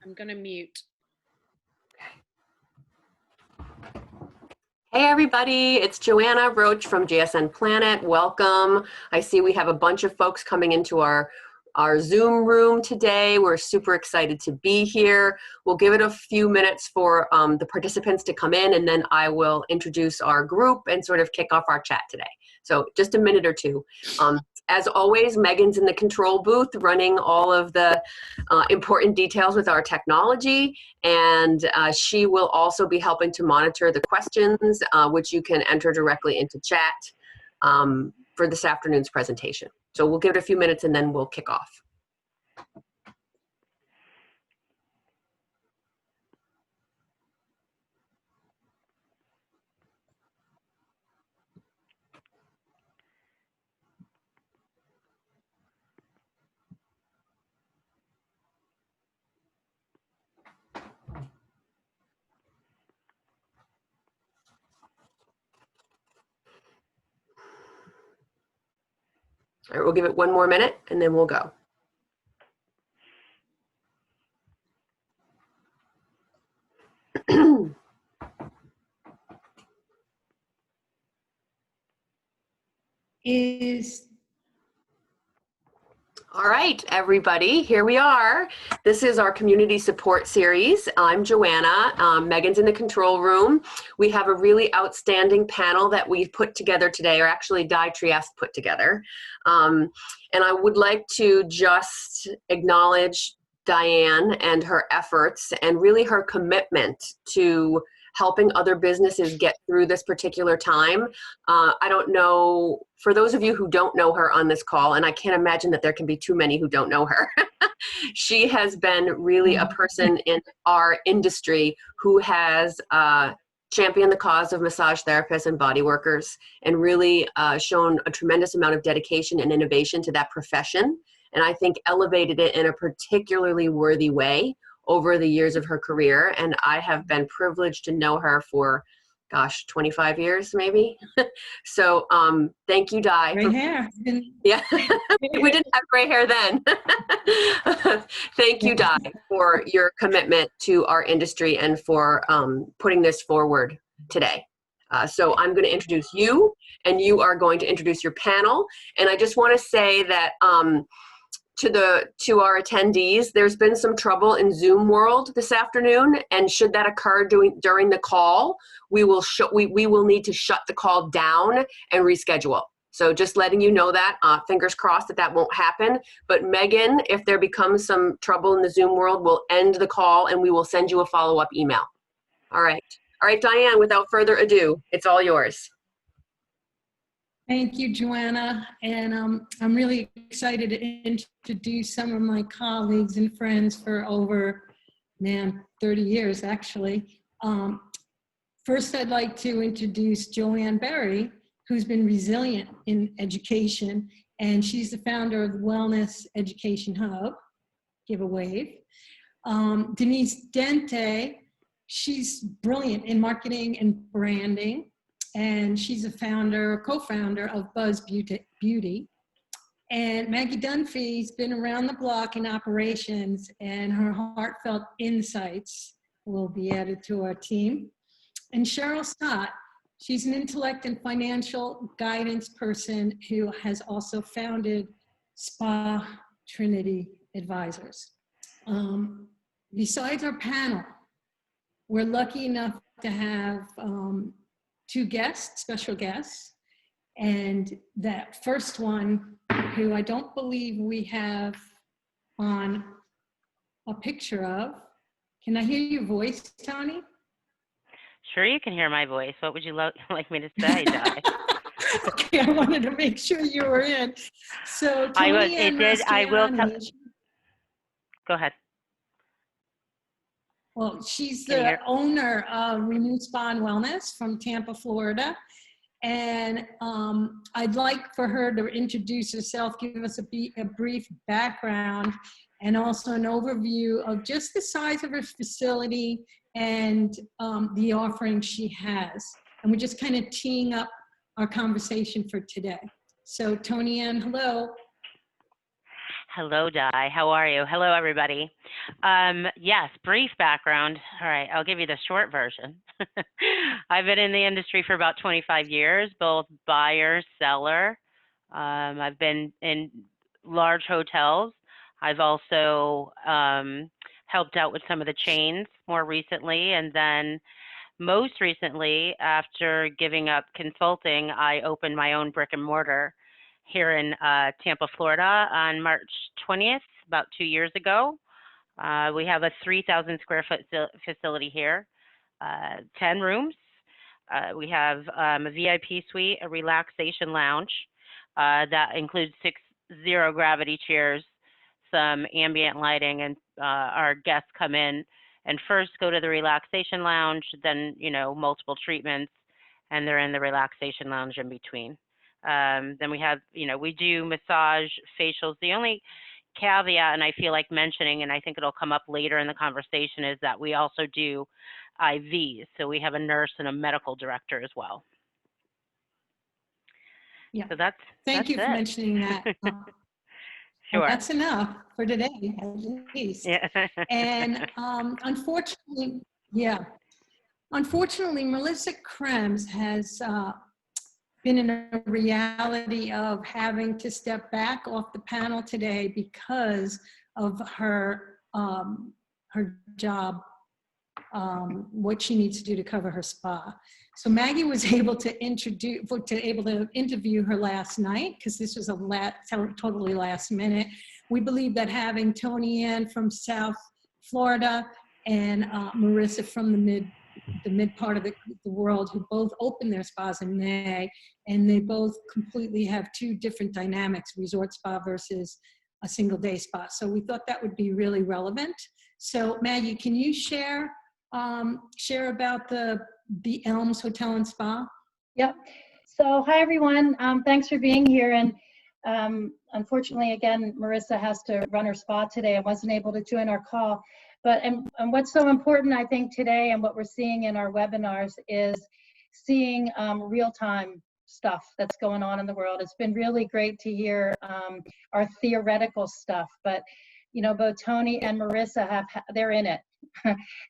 I'm going to mute. Hey everybody, it's Joanna Roach from GSN Planet. Welcome. I see we have a bunch of folks coming into our Zoom room today. We're super excited to be here. We'll give it a few minutes for the participants to come in, and then I will introduce our group and sort of kick off our chat today. So just a minute or two. As always, Megan's in the control booth running all of the important details with our technology, and she will also be helping to monitor the questions, which you can enter directly into chat for this afternoon's presentation. So we'll give it a few minutes and then we'll kick off. All right, we'll give it one more minute and then we'll go. All right, everybody, here we are. This is our community support series. I'm Joanna. Megan's in the control room. We have a really outstanding panel that we've put together today, or actually Diane Trieste put together. And I would like to just acknowledge Diane and her efforts and really her commitment to helping other businesses get through this particular time. I don't know, for those of you who don't know her on this call, and I can't imagine that there can be too many who don't know her, she has been really a person in our industry who has championed the cause of massage therapists and body workers and really shown a tremendous amount of dedication and innovation to that profession. And I think elevated it in a particularly worthy way over the years of her career. And I have been privileged to know her for, gosh, 25 years maybe. So thank you, Di. Gray hair. Yeah, we didn't have gray hair then. Thank you, Di, for your commitment to our industry and for putting this forward today. So I'm going to introduce you, and you are going to introduce your panel. And I just want to say that to our attendees, there's been some trouble in Zoom world this afternoon, and should that occur during the call, we will need to shut the call down and reschedule. So just letting you know that, fingers crossed that won't happen. But Megan, if there becomes some trouble in the Zoom world, we'll end the call and we will send you a follow-up email. All right, Diane, without further ado, it's all yours. Thank you, Joanna. And I'm really excited to introduce some of my colleagues and friends for over, 30 years, actually. First, I'd like to introduce Joanne Berry, who's been resilient in education, and she's the founder of the Wellness Education Hub. Give a wave. Denise Dente, she's brilliant in marketing and branding. And she's a co-founder of Buzz Beauty. And Maggy Dunphy's been around the block in operations, and her heartfelt insights will be added to our team. And Cheryl Sott, she's an intellect and financial guidance person who has also founded Spa Trinity Advisors. Besides our panel, we're lucky enough to have two special guests, and that first one, who I don't believe we have on a picture of. Can I hear your voice, Toni? Sure, you can hear my voice. What would you like me to say, Di? Okay, I wanted to make sure you were in. So Toni Mastroianni, Go ahead. Well, she's the owner of Renew Spa and Wellness from Tampa, Florida. And I'd like for her to introduce herself, give us a brief background, and also an overview of just the size of her facility and the offering she has. And we're just kind of teeing up our conversation for today. So Toni Ann, hello. Hello, Di. How are you? Hello, everybody. Yes, brief background. All right, I'll give you the short version. I've been in the industry for about 25 years, both buyer, seller. I've been in large hotels. I've also helped out with some of the chains more recently. And then most recently, after giving up consulting, I opened my own brick and mortar here in Tampa, Florida on March 20th, about 2 years ago. We have a 3,000 square foot facility here, 10 rooms. We have a VIP suite, a relaxation lounge that includes 6 zero-gravity chairs, some ambient lighting, and our guests come in and first go to the relaxation lounge, then, multiple treatments, and they're in the relaxation lounge in between. Then we have, we do massage, facials. The only caveat, and I feel like mentioning, and I think it'll come up later in the conversation, is that we also do IVs. So we have a nurse and a medical director as well. Yeah. So Thank you for mentioning that. Sure. That's enough for today, at least. Yeah. And unfortunately, Marissa Krems has been in a reality of having to step back off the panel today because of her job, what she needs to do to cover her spa. So Maggie was able to interview her last night, because this was totally last minute. We believe that having Toni in from South Florida and Marissa from the mid part of the world, who both opened their spas in May, and they both completely have two different dynamics, resort spa versus a single day spa. So we thought that would be really relevant. So Maggie, can you share about the Elms Hotel and Spa? Yep. So hi everyone. Thanks for being here. And unfortunately, again, Marissa has to run her spa today and wasn't able to join our call. But and what's so important, I think, today, and what we're seeing in our webinars, is seeing real-time stuff that's going on in the world. It's been really great to hear our theoretical stuff, but both Toni and Marissa they're in it,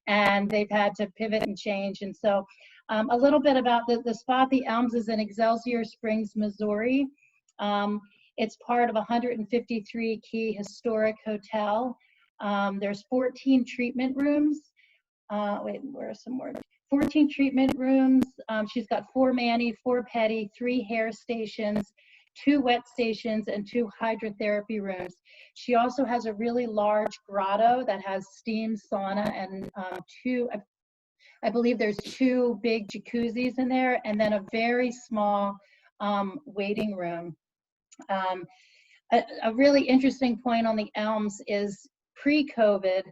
and they've had to pivot and change. And so a little bit about the spa. The Elms is in Excelsior Springs, Missouri. It's part of a 153 key historic hotel. There's 14 treatment rooms. Where are some more? 14 treatment rooms. She's got 4 mani, 4 pedi, 3 hair stations, 2 wet stations, and 2 hydrotherapy rooms. She also has a really large grotto that has steam sauna and 2, I believe there's 2 big jacuzzis in there, and then a very small waiting room. A really interesting point on the Elms is pre-COVID,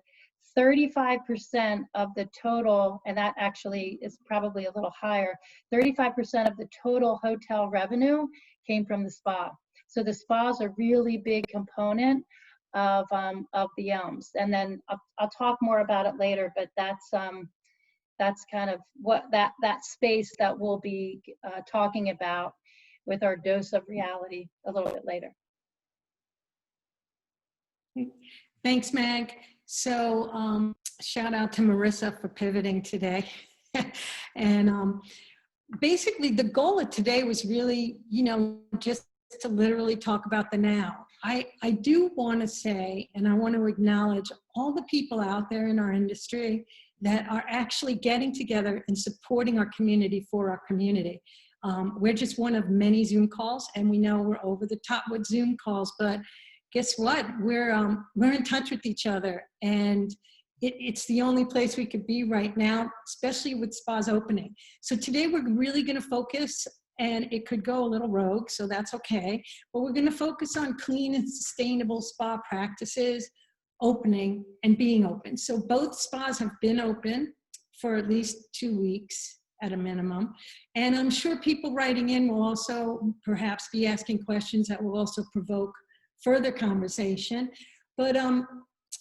35% of the total, and that actually is probably a little higher, 35% of the total hotel revenue came from the spa. So the spa is a really big component of the Elms. And then I'll talk more about it later, but that's kind of what that space that we'll be talking about with our dose of reality a little bit later. Thanks, Mag. So shout out to Marissa for pivoting today. And basically the goal of today was really, just to literally talk about the now. I do want to say, and I want to acknowledge all the people out there in our industry that are actually getting together and supporting our community for our community. We're just one of many Zoom calls, and we know we're over the top with Zoom calls, but guess what? We're in touch with each other, and it's the only place we could be right now, especially with spas opening. So today we're really going to focus, and it could go a little rogue, so that's okay, but we're going to focus on clean and sustainable spa practices, opening and being open. So both spas have been open for at least 2 weeks at a minimum. And I'm sure people writing in will also perhaps be asking questions that will also provoke further conversation. But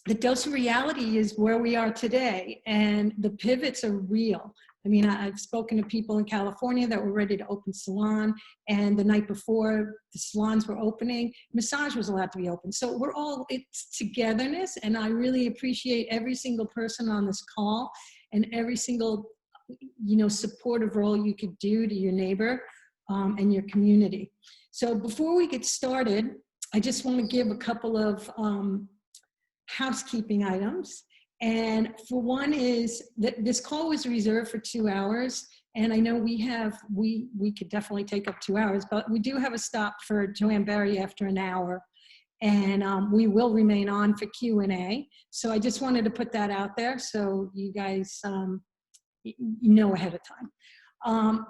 the dose of reality is where we are today, and the pivots are real. I mean, I've spoken to people in California that were ready to open salon, and the night before the salons were opening, massage was allowed to be open. So we're all, it's togetherness, and I really appreciate every single person on this call and every single, you know, supportive role you could do to your neighbor and your community. So before we get started, I just want to give a couple of housekeeping items. And for one is that this call was reserved for 2 hours. And I know we could definitely take up 2 hours, but we do have a stop for Joanne Berry after an hour. And we will remain on for Q&A. So I just wanted to put that out there so you guys know ahead of time.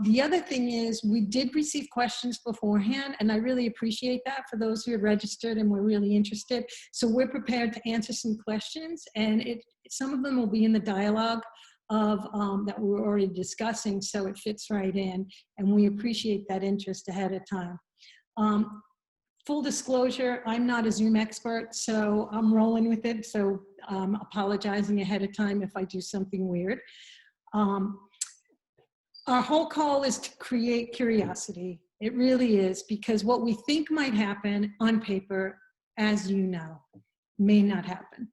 The other thing is we did receive questions beforehand, and I really appreciate that for those who had registered and were really interested. So we're prepared to answer some questions, and some of them will be in the dialogue of that we were already discussing, so it fits right in, and we appreciate that interest ahead of time. Full disclosure, I'm not a Zoom expert, so I'm rolling with it, so I'm apologizing ahead of time if I do something weird. Our whole call is to create curiosity. It really is, because what we think might happen on paper, as you know, may not happen.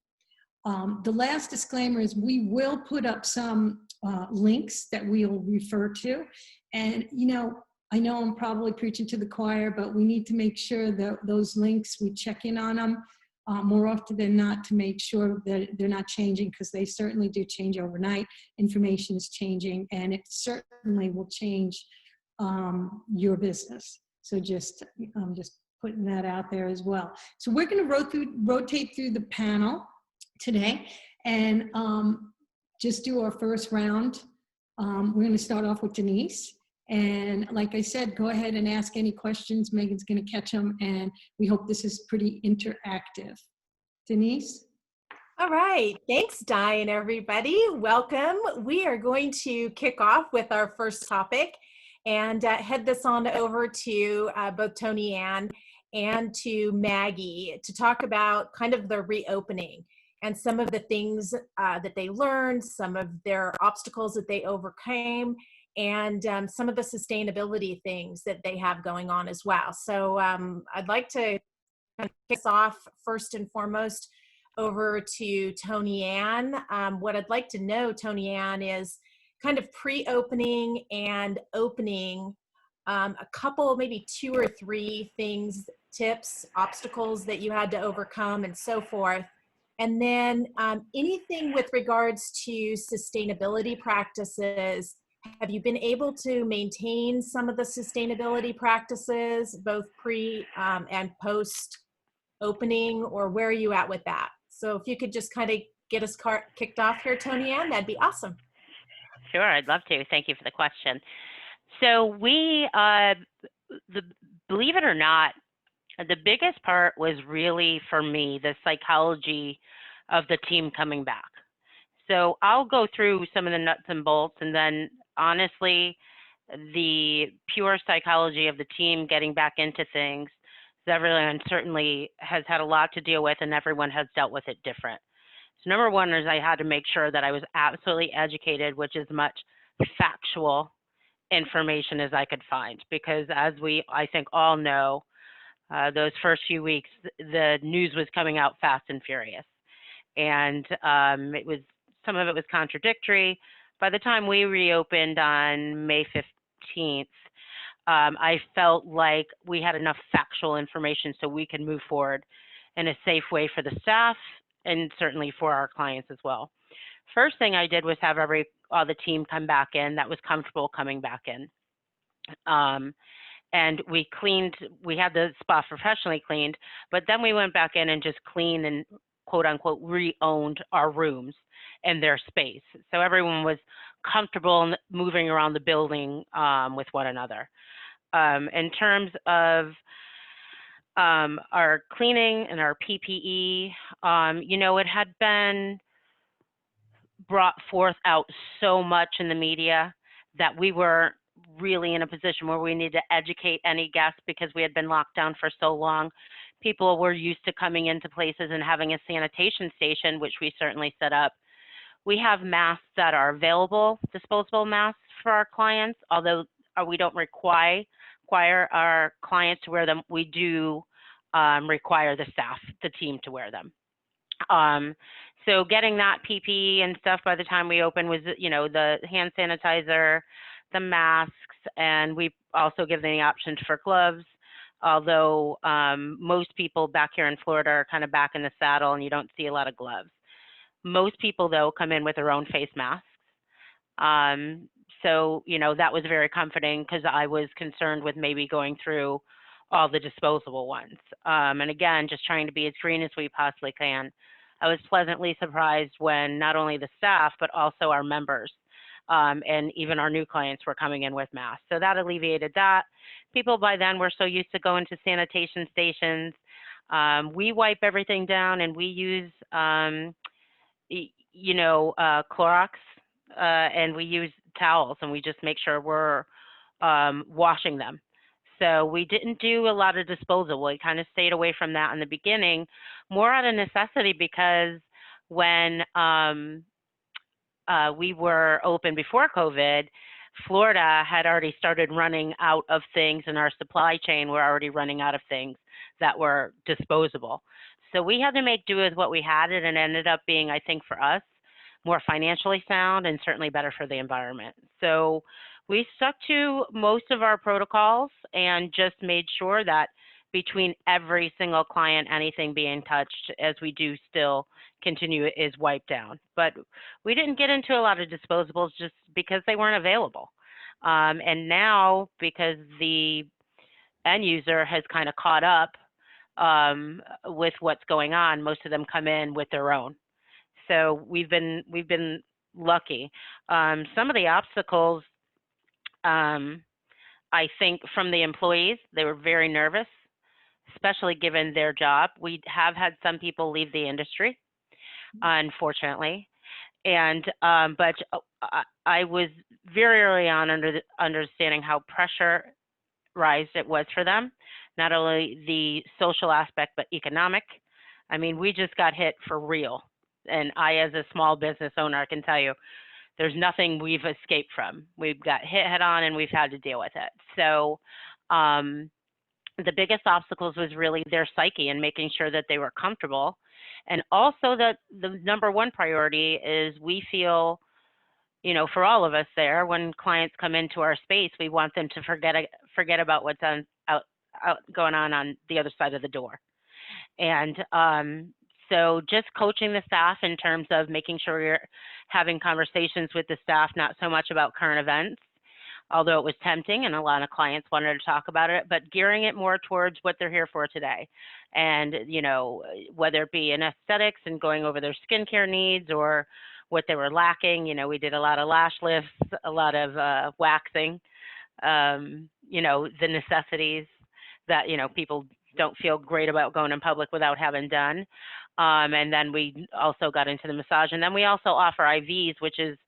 The last disclaimer is we will put up some links that we'll refer to. And, you know I'm probably preaching to the choir, but we need to make sure that those links, we check in on them more often than not to make sure that they're not changing, because they certainly do change overnight. Information is changing, and it certainly will change your business. So just putting that out there as well. So we're going to rotate through the panel today and just do our first round. We're going to start off with Denise. And like I said, go ahead and ask any questions. Megan's going to catch them, and we hope this is pretty interactive. Denise? All right. Thanks, Diane, everybody. Welcome. We are going to kick off with our first topic and head this on over to both Toni Ann and to Maggie to talk about kind of the reopening and some of the things that they learned, some of their obstacles that they overcame, and some of the sustainability things that they have going on as well. So I'd like to kick us off first and foremost over to Toni Ann. What I'd like to know, Toni Ann, is kind of pre-opening and opening, a couple, maybe 2 or 3 things, tips, obstacles that you had to overcome and so forth. And then anything with regards to sustainability practices. Have you been able to maintain some of the sustainability practices, both pre and post opening, or where are you at with that? So if you could just kind of get us kicked off here, Toni Ann, that'd be awesome. Sure, I'd love to. Thank you for the question. So we, believe it or not, the biggest part was really, for me, the psychology of the team coming back. So I'll go through some of the nuts and bolts, and then honestly, the pure psychology of the team getting back into things, everyone certainly has had a lot to deal with, and everyone has dealt with it different. So number one is I had to make sure that I was absolutely educated, which is much factual information as I could find, because as we, I think, all know, those first few weeks, the news was coming out fast and furious. And some of it was contradictory. By the time we reopened on May 15th, I felt like we had enough factual information so we could move forward in a safe way for the staff and certainly for our clients as well. First thing I did was have the team come back in that was comfortable coming back in. And we had the spa professionally cleaned, but then we went back in and just cleaned and quote unquote re-owned our rooms and their space. So everyone was comfortable moving around the building with one another. In terms of our cleaning and our PPE, it had been brought forth out so much in the media that we were really in a position where we needed to educate any guests because we had been locked down for so long. People were used to coming into places and having a sanitation station, which we certainly set up. we have masks that are available, disposable masks for our clients, although we don't require our clients to wear them. We do require the staff, the team, to wear them. So getting that PPE and stuff by the time we open was, you know, the hand sanitizer, the masks, and we also give them the option for gloves. Although most people back here in Florida are kind of back in the saddle and you don't see a lot of gloves. Most people, though, come in with their own face masks. So, you know, that was very comforting because I was concerned with maybe going through all the disposable ones. And again, just trying to be as green as we possibly can. I was pleasantly surprised when not only the staff, but also our members and even our new clients were coming in with masks. So that alleviated that. People by then were so used to going to sanitation stations. We wipe everything down and we use, you know, Clorox and we use towels and we just make sure we're washing them. So we didn't do a lot of disposal. We kind of stayed away from that in the beginning, more out of necessity because when we were open before COVID, Florida had already started running out of things and our supply chain were already running out of things that were disposable. So we had to make do with what we had, and it ended up being, I think, for us, more financially sound and certainly better for the environment. So we stuck to most of our protocols and just made sure that between every single client, anything being touched, as we do still continue, is wiped down. But we didn't get into a lot of disposables just because they weren't available. And now, because the end user has kind of caught up with what's going on, most of them come in with their own. So we've been lucky. Some of the obstacles, I think, from the employees, they were very nervous, especially given their job. We have had some people leave the industry, unfortunately. And but I was very early on understanding how pressurized it was for them, not only the social aspect, but economic. I mean, we just got hit for real. And I, as a small business owner, I can tell you, there's nothing we've escaped from. We've got hit head on and we've had to deal with it. So the biggest obstacles was really their psyche and making sure that they were comfortable. And also that the number one priority is we feel, you know, for all of us there, when clients come into our space, we want them to forget about what's going on the other side of the door. And so just coaching the staff in terms of making sure you're having conversations with the staff, not so much about current events, although it was tempting and a lot of clients wanted to talk about it, but gearing it more towards what they're here for today. And, you know, whether it be in aesthetics and going over their skincare needs or what they were lacking. You know, we did a lot of lash lifts, a lot of waxing, you know, the necessities that, you know, people don't feel great about going in public without having done. And then we also got into the massage. And then we also offer IVs, which is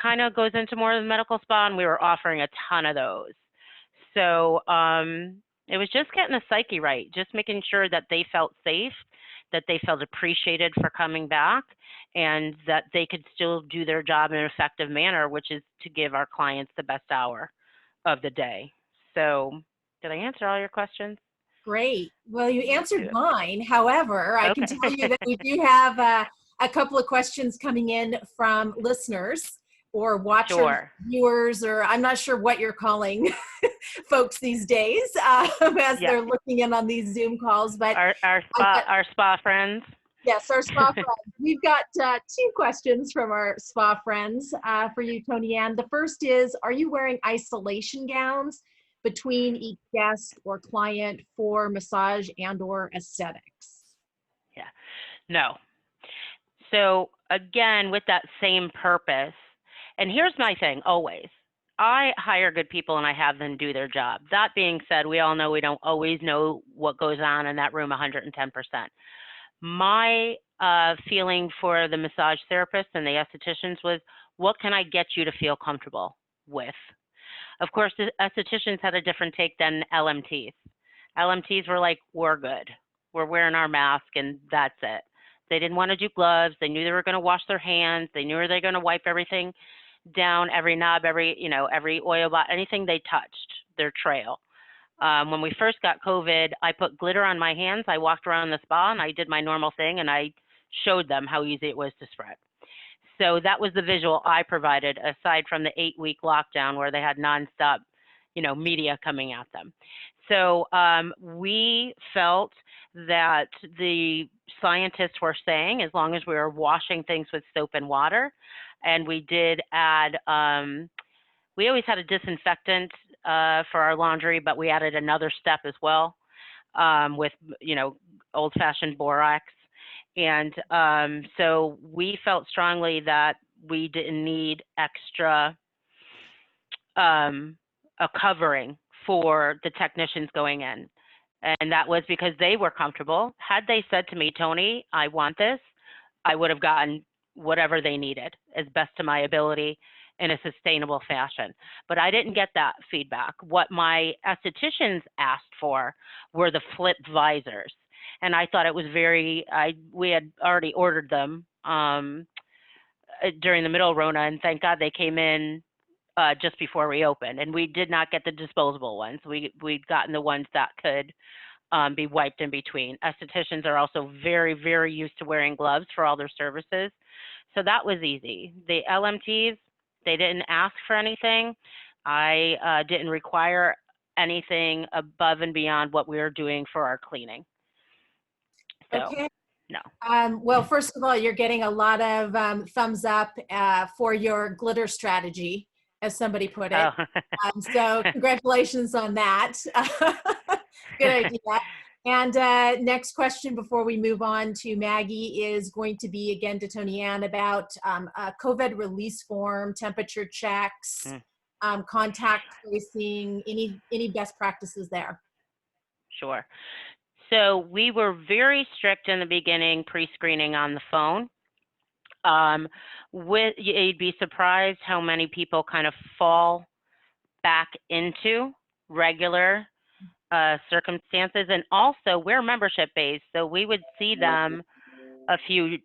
kind of goes into more of the medical spa, and we were offering a ton of those. So it was just getting the psyche right, just making sure that they felt safe, that they felt appreciated for coming back, and that they could still do their job in an effective manner, which is to give our clients the best hour of the day. So did I answer all your questions? Great. Well, you answered mine. However, I can Okay. tell you that we do have a couple of questions coming in from listeners or watchers, Sure. viewers, or I'm not sure what you're calling folks these days as they're looking in on these Zoom calls. But our spa friends. Yes, our spa friends. We've got 2 questions from our spa friends for you, Toni Ann. The first is, are you wearing isolation gowns between each guest or client for massage and or aesthetics? Yeah, no. So again, with that same purpose, and here's my thing always, I hire good people and I have them do their job. That being said, we all know we don't always know what goes on in that room 110%. My feeling for the massage therapists and the estheticians was, what can I get you to feel comfortable with? Of course, the estheticians had a different take than LMTs. LMTs were like, we're good. We're wearing our mask and that's it. They didn't want to do gloves. They knew they were going to wash their hands. They knew they were going to wipe everything down, every knob, every oil bot, anything they touched, their trail. When we first got COVID, I put glitter on my hands. I walked around the spa and I did my normal thing and I showed them how easy it was to spread. So that was the visual I provided, aside from the 8-week lockdown where they had nonstop, media coming at them. So we felt that the scientists were saying, as long as we were washing things with soap and water, and we did add, we always had a disinfectant for our laundry, but we added another step as well with, old-fashioned borax. And so we felt strongly that we didn't need extra a covering for the technicians going in. And that was because they were comfortable. Had they said to me, Toni, I want this, I would have gotten whatever they needed as best to my ability in a sustainable fashion. But I didn't get that feedback. What my estheticians asked for were the flip visors. And I thought it was we had already ordered them during the middle of Rona, and thank God they came in just before we opened. And we did not get the disposable ones. We'd gotten the ones that could be wiped in between. Estheticians are also very, very used to wearing gloves for all their services. So that was easy. The LMTs, they didn't ask for anything. I didn't require anything above and beyond what we were doing for our cleaning. So, Okay. no. Well, first of all, you're getting a lot of thumbs up for your glitter strategy, as somebody put it. Oh. So congratulations on that. Good idea. And next question before we move on to Maggie is going to be again to Toni Ann about COVID release form, temperature checks, contact tracing, any best practices there? Sure. So we were very strict in the beginning, pre-screening on the phone. You'd be surprised how many people kind of fall back into regular circumstances. And also we're membership based, so we would see them a few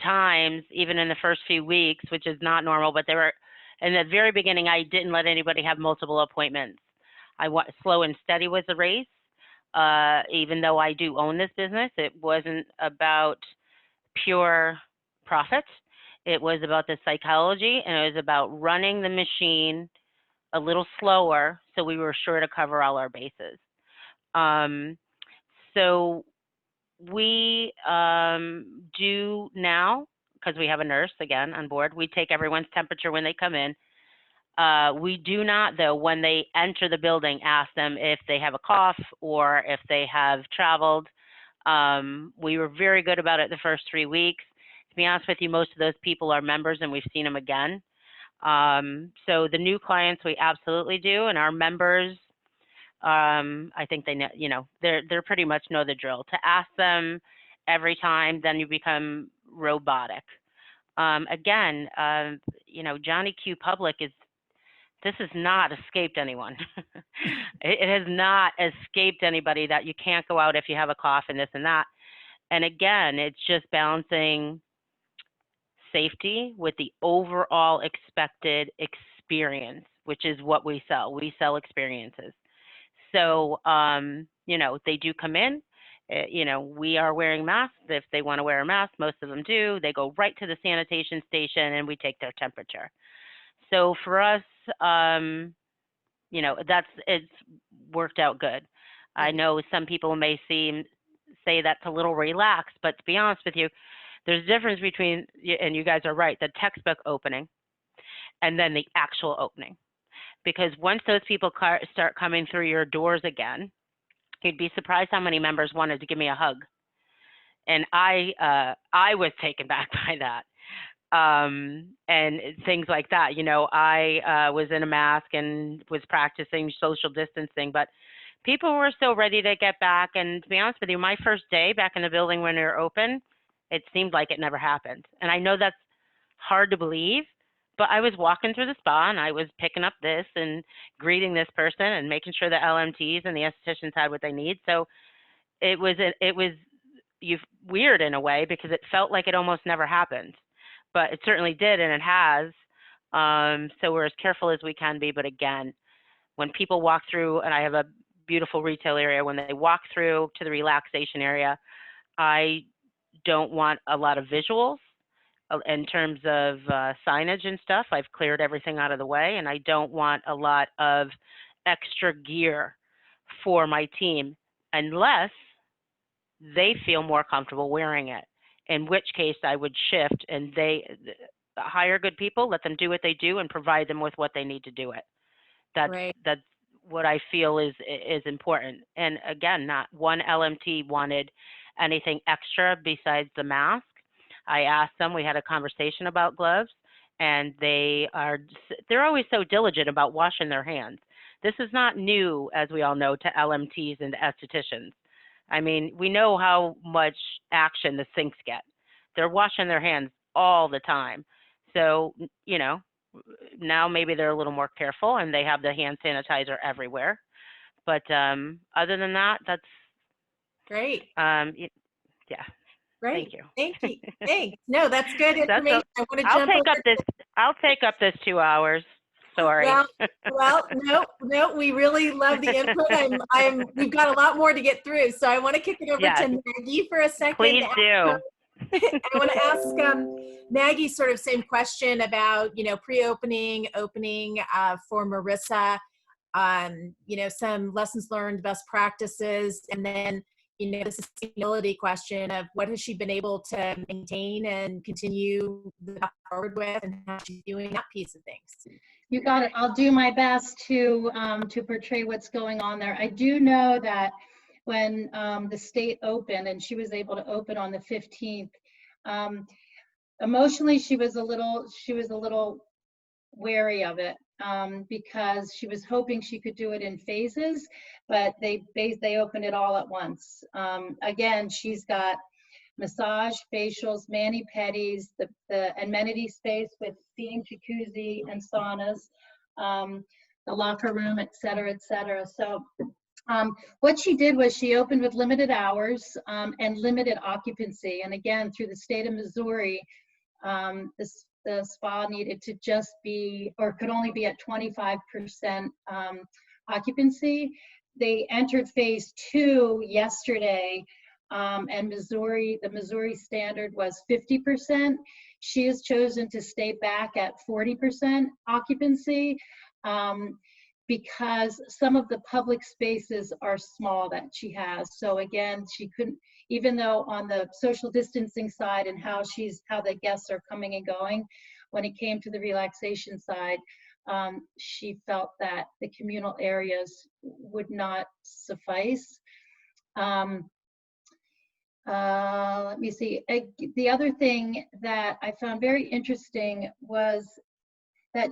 times, even in the first few weeks, which is not normal. But they were in the very beginning. I didn't let anybody have multiple appointments. Slow and steady was the race. Even though I do own this business, it wasn't about pure profit. It was about the psychology, and it was about running the machine a little slower so we were sure to cover all our bases. So we do now, because we have a nurse again on board, we take everyone's temperature when they come in. We do not, though, when they enter the building, ask them if they have a cough or if they have traveled. We were very good about it the first 3 weeks. To be honest with you, most of those people are members and we've seen them again. So the new clients we absolutely do, and our members, I think they know, they're pretty much know the drill. To ask them every time, then you become robotic. Again, Johnny Q Public this has not escaped anyone. It has not escaped anybody that you can't go out if you have a cough and this and that. And again, it's just balancing safety with the overall expected experience, which is what we sell. We sell experiences. So, they do come in, we are wearing masks. If they want to wear a mask, most of them do. They go right to the sanitation station and we take their temperature. So for us, it's worked out good. I know some people may say that's a little relaxed, but to be honest with you, there's a difference between, and you guys are right, the textbook opening and then the actual opening. Because once those people start coming through your doors again, you'd be surprised how many members wanted to give me a hug. And I was taken back by that. And things like that. I was in a mask and was practicing social distancing, but people were so ready to get back. And to be honest with you, my first day back in the building when we were open, it seemed like it never happened. And I know that's hard to believe, but I was walking through the spa and I was picking up this and greeting this person and making sure the LMTs and the estheticians had what they need. So it was weird in a way, because it felt like it almost never happened, but it certainly did, and it has. So we're as careful as we can be. But again, when people walk through, and I have a beautiful retail area, when they walk through to the relaxation area, I don't want a lot of visuals in terms of signage and stuff. I've cleared everything out of the way, and I don't want a lot of extra gear for my team unless they feel more comfortable wearing it, in which case I would shift and hire good people, let them do what they do, and provide them with what they need to do it. That's what I feel is important. And again, not one LMT wanted anything extra besides the mask. I asked them, we had a conversation about gloves, and they're always so diligent about washing their hands. This is not new, as we all know, to LMTs and estheticians. I mean, we know how much action the sinks get. They're washing their hands all the time. So, you know, now maybe they're a little more careful and they have the hand sanitizer everywhere. But other than that, that's Great. Yeah. Great. Thank you. Thank you. Thanks. No, that's good information. I want to I'll jump I'll take up this 2 hours. Sorry. Well, no, we really love the input. We've got a lot more to get through, so I want to kick it over to Maggie for a second. Please do. I want to ask Maggie sort of same question about, you know, pre-opening, opening for Marissa, you know, some lessons learned, best practices, and then, you know, the sustainability question of what has she been able to maintain and continue the path forward with, and how she's doing that piece of things. You got it. I'll do my best to portray what's going on there. I do know that when the state opened and she was able to open on the 15th, emotionally she was a little wary of it because she was hoping she could do it in phases, but they opened it all at once. Again, she's got massage, facials, mani-pedis, the amenity space with steam, jacuzzi, and saunas, the locker room, et cetera, et cetera. So what she did was she opened with limited hours and limited occupancy. And again, through the state of Missouri, the spa needed to just be, or could only be at 25% occupancy. They entered phase 2 yesterday, and the Missouri standard was 50%. She has chosen to stay back at 40% occupancy because some of the public spaces are small that she has. So again, she couldn't, even though on the social distancing side and how the guests are coming and going, when it came to the relaxation side, she felt that the communal areas would not suffice. Let me see. The other thing that I found very interesting was that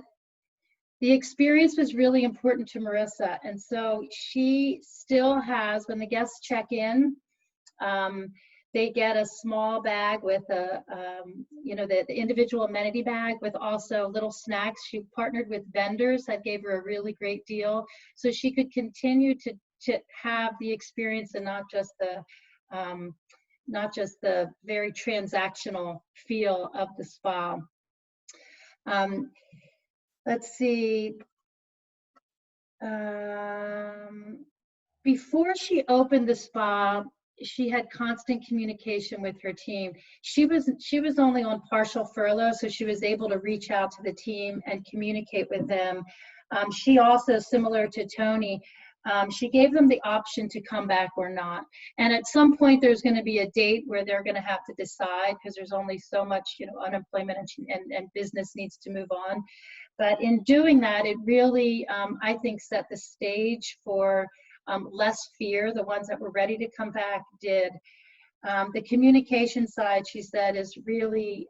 the experience was really important to Marissa. And so she still has, when the guests check in, they get a small bag with you know, the individual amenity bag with also little snacks. She partnered with vendors that gave her a really great deal, so she could continue to have the experience and not just the very transactional feel of the spa. Let's see. Before she opened the spa, she had constant communication with her team. She was only on partial furlough, so she was able to reach out to the team and communicate with them. She also, similar to Toni, she gave them the option to come back or not. And at some point, there's going to be a date where they're going to have to decide, because there's only so much, you know, unemployment and business needs to move on. But in doing that, it really, I think, set the stage for less fear. The ones that were ready to come back did. The communication side, she said, is really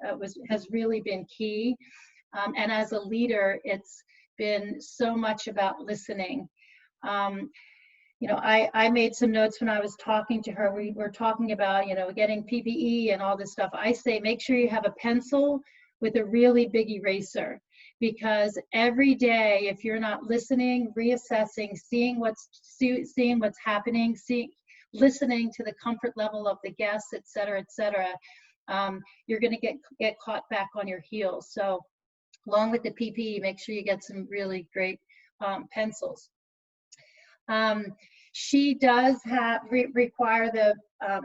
has really been key. And as a leader, it's been so much about listening. You know, I made some notes when I was talking to her. We were talking about, you know, getting PPE and all this stuff. I say, make sure you have a pencil with a really big eraser, because every day, if you're not listening, reassessing, seeing what's happening, listening to the comfort level of the guests, et cetera, you're going to get caught back on your heels. So along with the PPE, make sure you get some really great pencils. She does require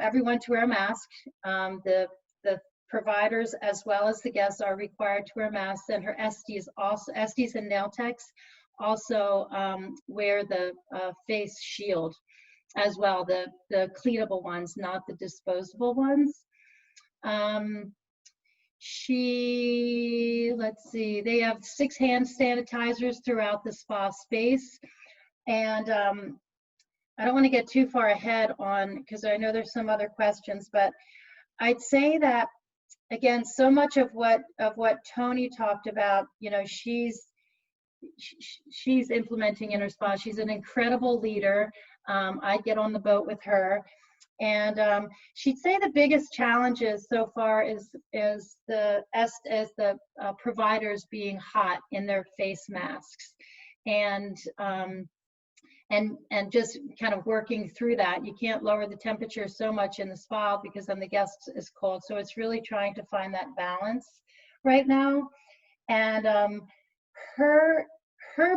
everyone to wear a mask. The providers as well as the guests are required to wear masks, and her Estes and nail techs also wear the face shield as well, the cleatable ones, not the disposable ones. Let's see, they have 6 hand sanitizers throughout the spa space. And I don't want to get too far ahead because I know there's some other questions, but I'd say that, again, so much of what Toni talked about, you know, she's implementing in her spa. She's an incredible leader. I get on the boat with her. And she'd say the biggest challenges so far is the providers being hot in their face masks, and just kind of working through that. You can't lower the temperature so much in the spa because then the guest is cold. So it's really trying to find that balance right now. And her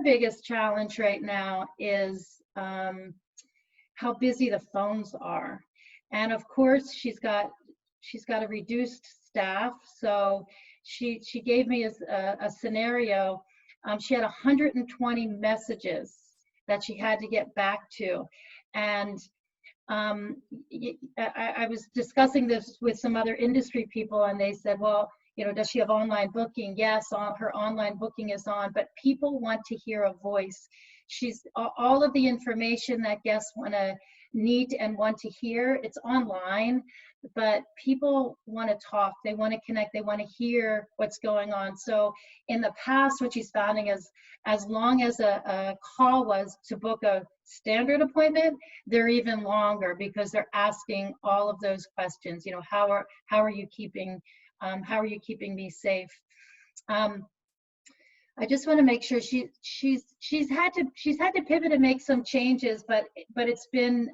biggest challenge right now is how busy the phones are. And of course, she's got a reduced staff. So she gave me a scenario. She had 120 messages that she had to get back to. And I was discussing this with some other industry people, and they said, well, you know, does she have online booking? Yes, her online booking is on, but people want to hear a voice. She's all of the information that guests need and want to hear, it's online, but people want to talk, they want to connect, they want to hear what's going on. So in the past, what she's finding is, as long as a call was to book a standard appointment, they're even longer because they're asking all of those questions. You know, how are you keeping me safe? I just want to make sure she's had to pivot and make some changes, but it's been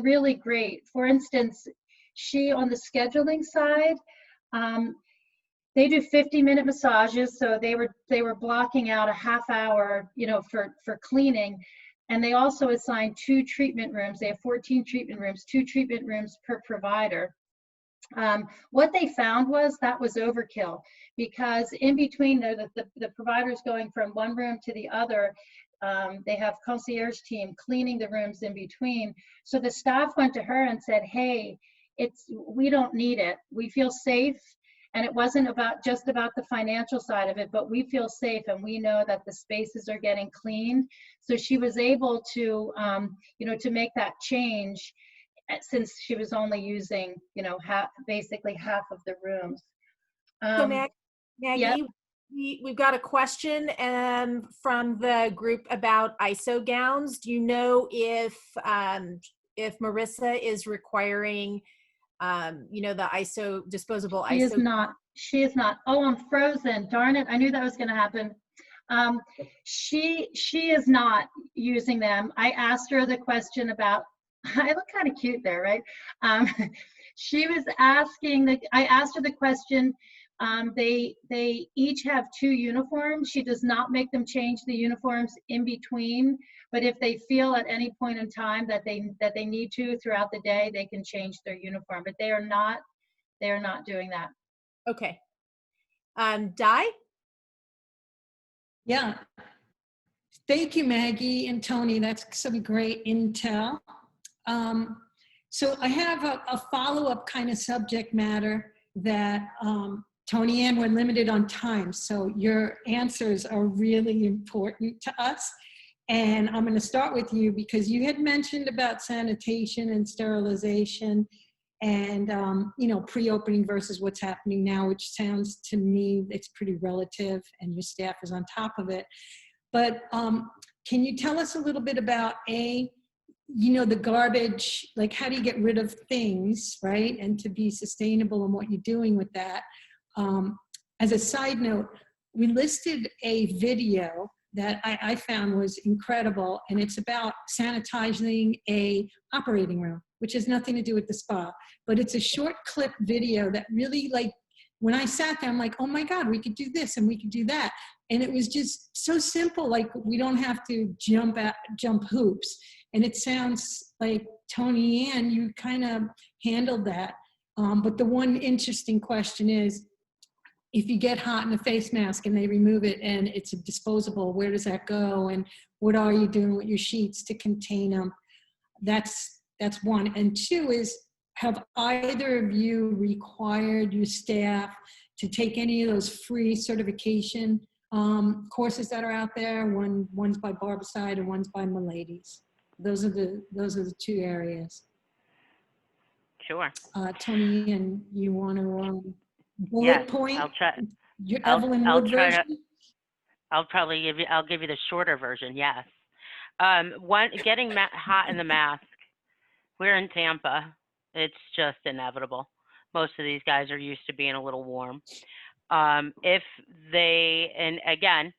really great. For instance, she, on the scheduling side, they do 50-minute massages, so they were blocking out a half hour, you know, for cleaning, and they also assigned 2 treatment rooms. They have 14 treatment rooms, 2 treatment rooms per provider. What they found was that was overkill, because in between the providers going from one room to the other, they have concierge team cleaning the rooms in between. So the staff went to her and said, hey, we don't need it. We feel safe. And it wasn't just about the financial side of it, but we feel safe and we know that the spaces are getting cleaned. So she was able to, to make that change, since she was only using, basically half of the rooms. So Maggie, yep. we've got a question from the group about ISO gowns. Do you know if Marissa is requiring, the ISO, disposable ISO? She is not. Oh, I'm frozen. Darn it. I knew that was going to happen. She is not using them. I asked her the question about, I look kind of cute there, right? She was asking, I asked her the question, they each have 2 uniforms. She does not make them change the uniforms in between, but if they feel at any point in time that they need to throughout the day, they can change their uniform, but they are not doing that. Okay. Di? Yeah. Thank you, Maggie and Toni. That's some great intel. So I have a follow-up kind of subject matter that, Toni Ann, we're limited on time, so your answers are really important to us. And I'm going to start with you because you had mentioned about sanitation and sterilization and, pre-opening versus what's happening now, which sounds to me it's pretty relative and your staff is on top of it. But can you tell us a little bit about the garbage, like how do you get rid of things, right? And to be sustainable in what you're doing with that. As a side note, we listed a video that I found was incredible, and it's about sanitizing a operating room, which has nothing to do with the spa, but it's a short clip video that really, like, when I sat there, I'm like, oh my God, we could do this and we could do that. And it was just so simple, like we don't have to jump hoops. And it sounds like, Toni Ann, you kind of handled that. But the one interesting question is, if you get hot in a face mask and they remove it and it's a disposable, where does that go? And what are you doing with your sheets to contain them? That's one. And two is, have either of you required your staff to take any of those free certification courses that are out there? One's by Barbicide and one's by Miladies. Those are the two areas. Sure. Toni, and you want to bullet Yes, point? I'll try. Your I'll- Evelyn I'll Wood try to- version? I'll give you the shorter version. Yes. Getting hot in the mask. We're in Tampa. It's just inevitable. Most of these guys are used to being a little warm. And again,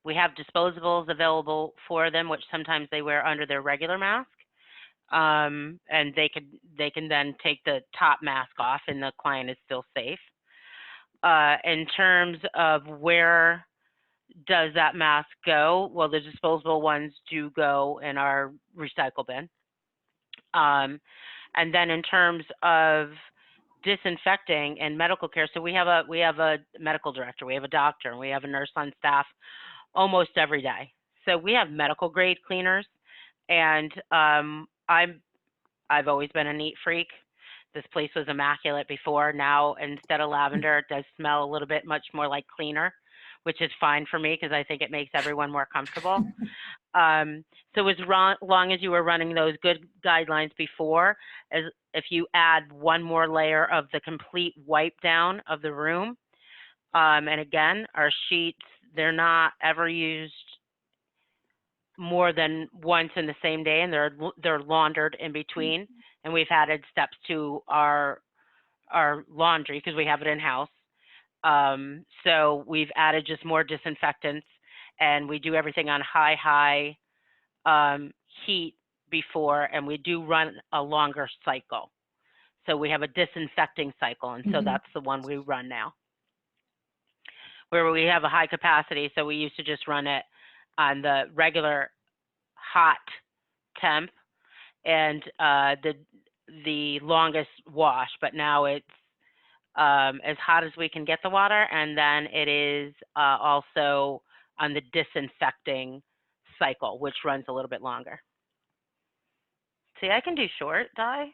we have disposables available for them, which sometimes they wear under their regular mask. And they can then take the top mask off and the client is still safe. In terms of where does that mask go? Well, the disposable ones do go in our recycle bin. And then in terms of disinfecting and medical care, so we have a medical director, we have a doctor, and we have a nurse on staff almost every day. So we have medical grade cleaners, and I've always been a neat freak. This place was immaculate before. Now, instead of lavender, it does smell a little bit much more like cleaner, which is fine for me because I think it makes everyone more comfortable. So as long as you were running those good guidelines before, as if you add one more layer of the complete wipe down of the room, and again, our sheets, they're not ever used more than once in the same day, and they're laundered in between. And we've added steps to our laundry because we have it in house. So we've added just more disinfectants, and we do everything on high heat before, and we do run a longer cycle. So we have a disinfecting cycle, and so that's the one we run now, where we have a high capacity. So we used to just run it on the regular hot temp and the longest wash, but now it's as hot as we can get the water, and then it is also on the disinfecting cycle, which runs a little bit longer. See, I can do short, Di.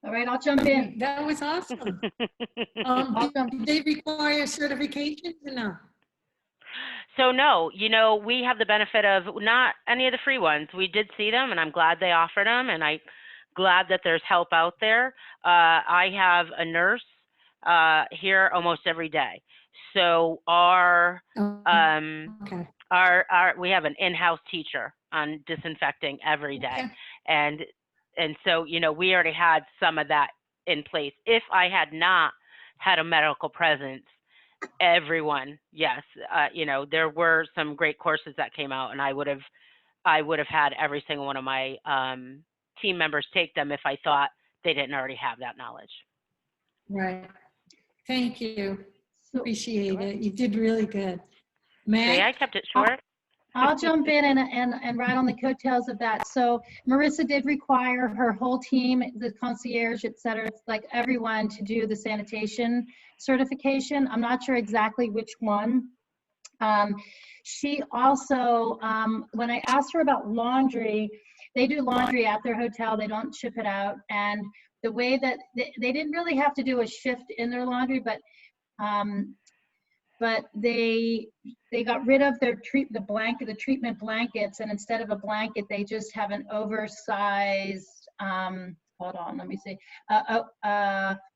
All right, I'll jump in. That was awesome. Do they require certifications or no? So no, we have the benefit of not any of the free ones. We did see them, and I'm glad they offered them, and I'm glad that there's help out there. I have a nurse here almost every day. So we have an in-house teacher on disinfecting every day. Okay. And so, we already had some of that in place. If I had not had a medical presence, everyone, yes, there were some great courses that came out, and I would have had every single one of my team members take them if I thought they didn't already have that knowledge. Right. Thank you. Appreciate it. You did really good. Meg? See, I kept it short. I'll jump in and ride on the coattails of that. So Marissa did require her whole team, the concierge, et cetera, it's like everyone to do the sanitation certification. I'm not sure exactly which one. She also, when I asked her about laundry, they do laundry at their hotel. They don't ship it out. And the way that they didn't really have to do a shift in their laundry, but they got rid of their the treatment blankets, and instead of a blanket, they just have an oversized, hold on, let me see,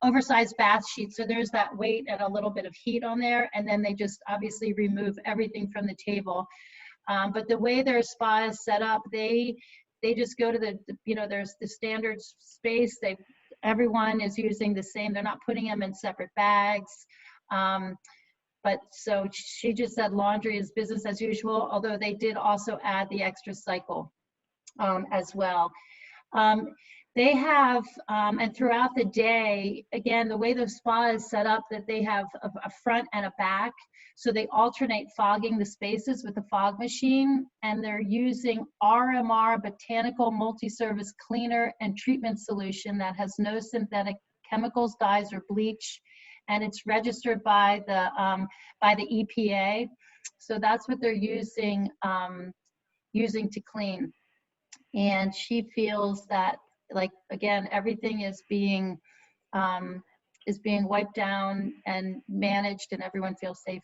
oversized bath sheet. So there's that weight and a little bit of heat on there, and then they just obviously remove everything from the table. But the way their spa is set up, they just go to there's the standard space. Everyone is using the same. They're not putting them in separate bags. But so she just said laundry is business as usual, although they did also add the extra cycle as well. They have, and throughout the day, again, the way the spa is set up, that they have a front and a back. So they alternate fogging the spaces with the fog machine, and they're using RMR Botanical Multi-Service Cleaner and Treatment Solution that has no synthetic chemicals, dyes, or bleach, and it's registered by the EPA. So that's what they're using to clean. And she feels that, like, again, everything is being wiped down and managed, and everyone feels safe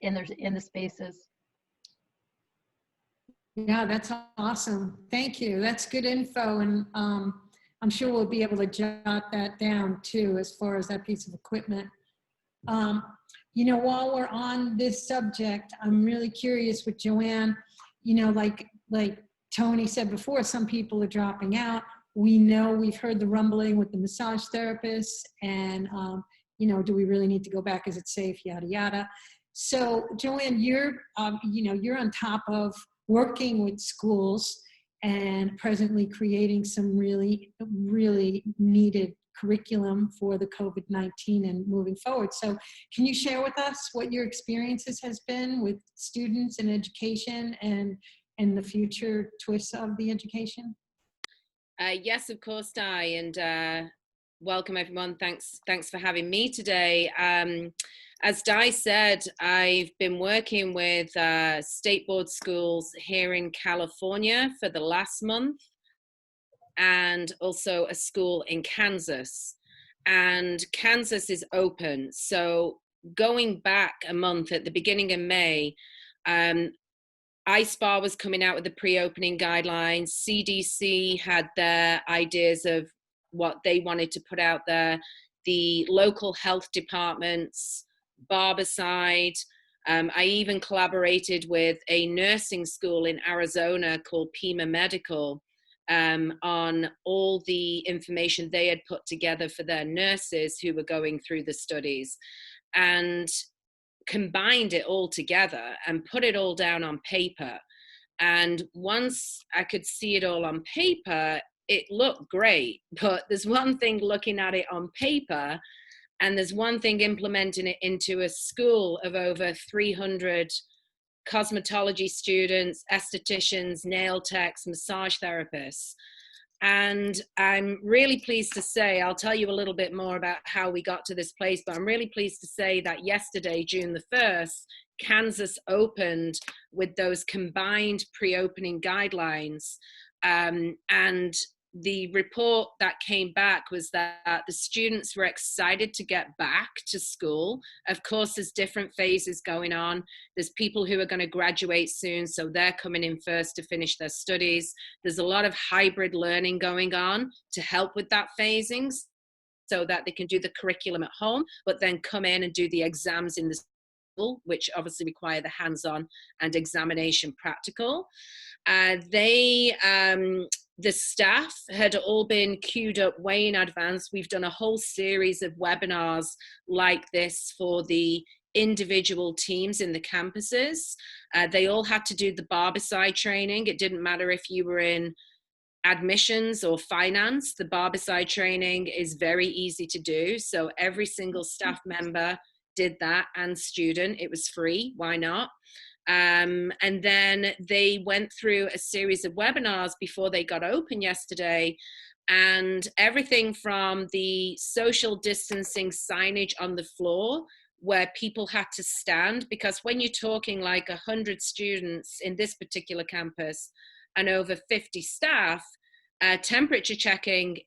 in the spaces. Yeah, that's awesome. Thank you. That's good info. And I'm sure we'll be able to jot that down too, as far as that piece of equipment. You know, while we're on this subject, I'm really curious with Joanne, you know, like Toni said before, some people are dropping out. We know, we've heard the rumbling with the massage therapists, and you know, do we really need to go back? Is it safe? Yada, yada. So Joanne, you're, you know, you're on top of working with schools and presently creating some really, really needed curriculum for the COVID-19 and moving forward. So can you share with us what your experiences has been with students and education and the future twists of the education? Yes, of course, Di, and welcome everyone. Thanks for having me today. As Di said, I've been working with state board schools here in California for the last month, and also a school in Kansas. And Kansas is open. So going back a month at the beginning of May, iSpa was coming out with the pre-opening guidelines. CDC had their ideas of what they wanted to put out there. The local health departments, Barbicide. I even collaborated with a nursing school in Arizona called Pima Medical on all the information they had put together for their nurses who were going through the studies, and combined it all together and put it all down on paper. And once I could see it all on paper, it looked great. But there's one thing looking at it on paper, and there's one thing implementing it into a school of over 300 cosmetology students, estheticians, nail techs, massage therapists. And I'm really pleased to say, I'll tell you a little bit more about how we got to this place, but I'm really pleased to say that yesterday, June the 1st, Kansas opened with those combined pre-opening guidelines. And the report that came back was that the students were excited to get back to school. Of course, there's different phases going on. There's people who are going to graduate soon, so they're coming in first to finish their studies. There's a lot of hybrid learning going on to help with that phasing, so that they can do the curriculum at home, but then come in and do the exams in the school, which obviously require the hands-on and examination practical. The staff had all been queued up way in advance. We've done a whole series of webinars like this for the individual teams in the campuses. They all had to do the Barbicide training. It didn't matter if you were in admissions or finance. The Barbicide training is very easy to do. So every single staff member did that, and student. It was free. Why not? And then they went through a series of webinars before they got open yesterday, and everything from the social distancing signage on the floor where people had to stand, because when you're talking like 100 students in this particular campus and over 50 staff, temperature checking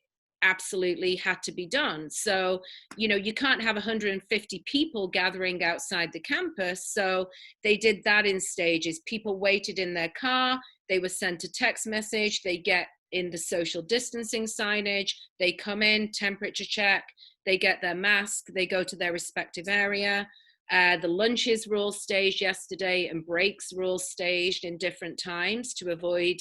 absolutely had to be done. So, you know, you can't have 150 people gathering outside the campus. So they did that in stages. People waited in their car. They were sent a text message. They get in the social distancing signage. They come in, temperature check. They get their mask. They go to their respective area. The lunches were all staged yesterday, and breaks were all staged in different times to avoid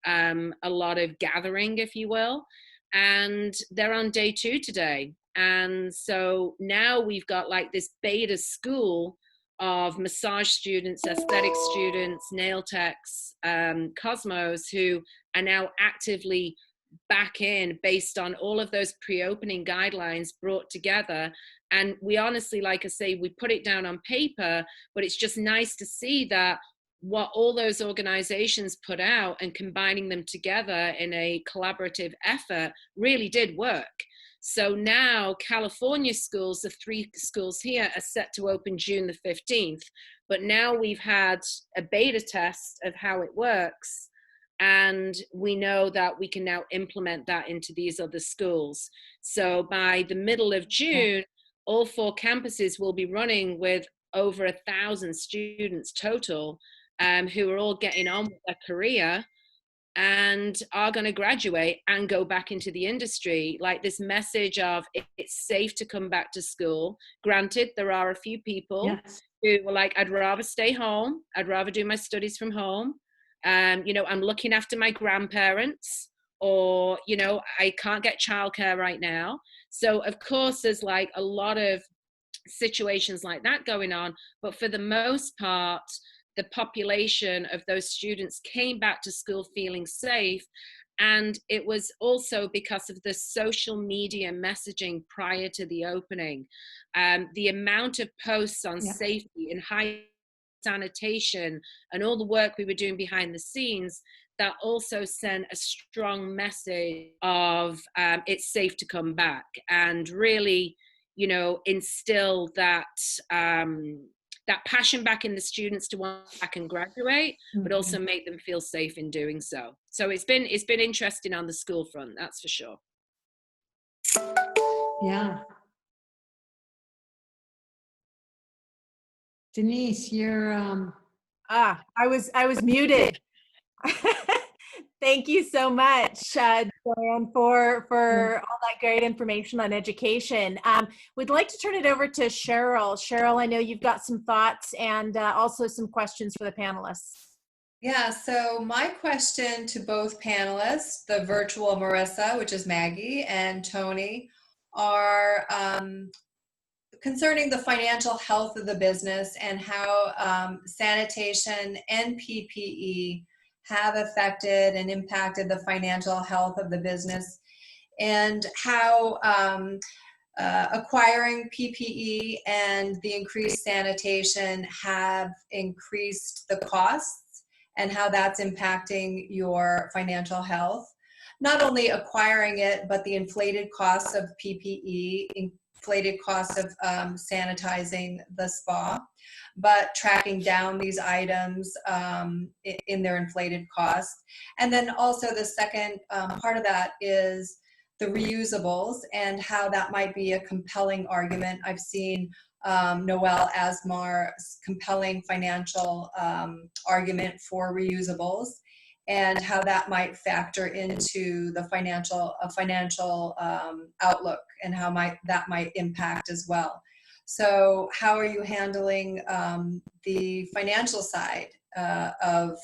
a lot of gathering, if you will. And they're on day 2 today. And so now we've got like this beta school of massage students, aesthetic students, nail techs, cosmos, who are now actively back in based on all of those pre-opening guidelines brought together. And we honestly, like I say, we put it down on paper, but it's just nice to see that what all those organizations put out and combining them together in a collaborative effort really did work. So now California schools, the 3 schools here, are set to open June the 15th. But now we've had a beta test of how it works. And we know that we can now implement that into these other schools. So by the middle of June, all 4 campuses will be running with over 1,000 students total, who are all getting on with their career and are going to graduate and go back into the industry. Like this message of it's safe to come back to school. Granted, there are a few people who were like, I'd rather stay home. I'd rather do my studies from home. You know, I'm looking after my grandparents, or, you know, I can't get childcare right now. So of course, there's like a lot of situations like that going on. But for the most part, the population of those students came back to school feeling safe. And it was also because of the social media messaging prior to the opening. The amount of posts on safety and high sanitation and all the work we were doing behind the scenes, that also sent a strong message of it's safe to come back, and really, you know, instill that that passion back in the students to want back and graduate, but also make them feel safe in doing so. So it's been interesting on the school front, that's for sure. Yeah. Denise, you're I was muted. Thank you so much, Joanne, for all that great information on education. We'd like to turn it over to Cheryl. Cheryl, I know you've got some thoughts and also some questions for the panelists. Yeah, so my question to both panelists, the virtual Marissa, which is Maggie, and Toni, are concerning the financial health of the business and how sanitation and PPE have affected and impacted the financial health of the business, and how acquiring PPE and the increased sanitation have increased the costs, and how that's impacting your financial health. Not only acquiring it, but the inflated costs of PPE, inflated costs of sanitizing the spa, but tracking down these items in their inflated costs. And then also the second part of that is the reusables and how that might be a compelling argument. I've seen Noel Asmar's compelling financial argument for reusables, and how that might factor into the financial outlook, and how that might impact as well. So how are you handling the financial side of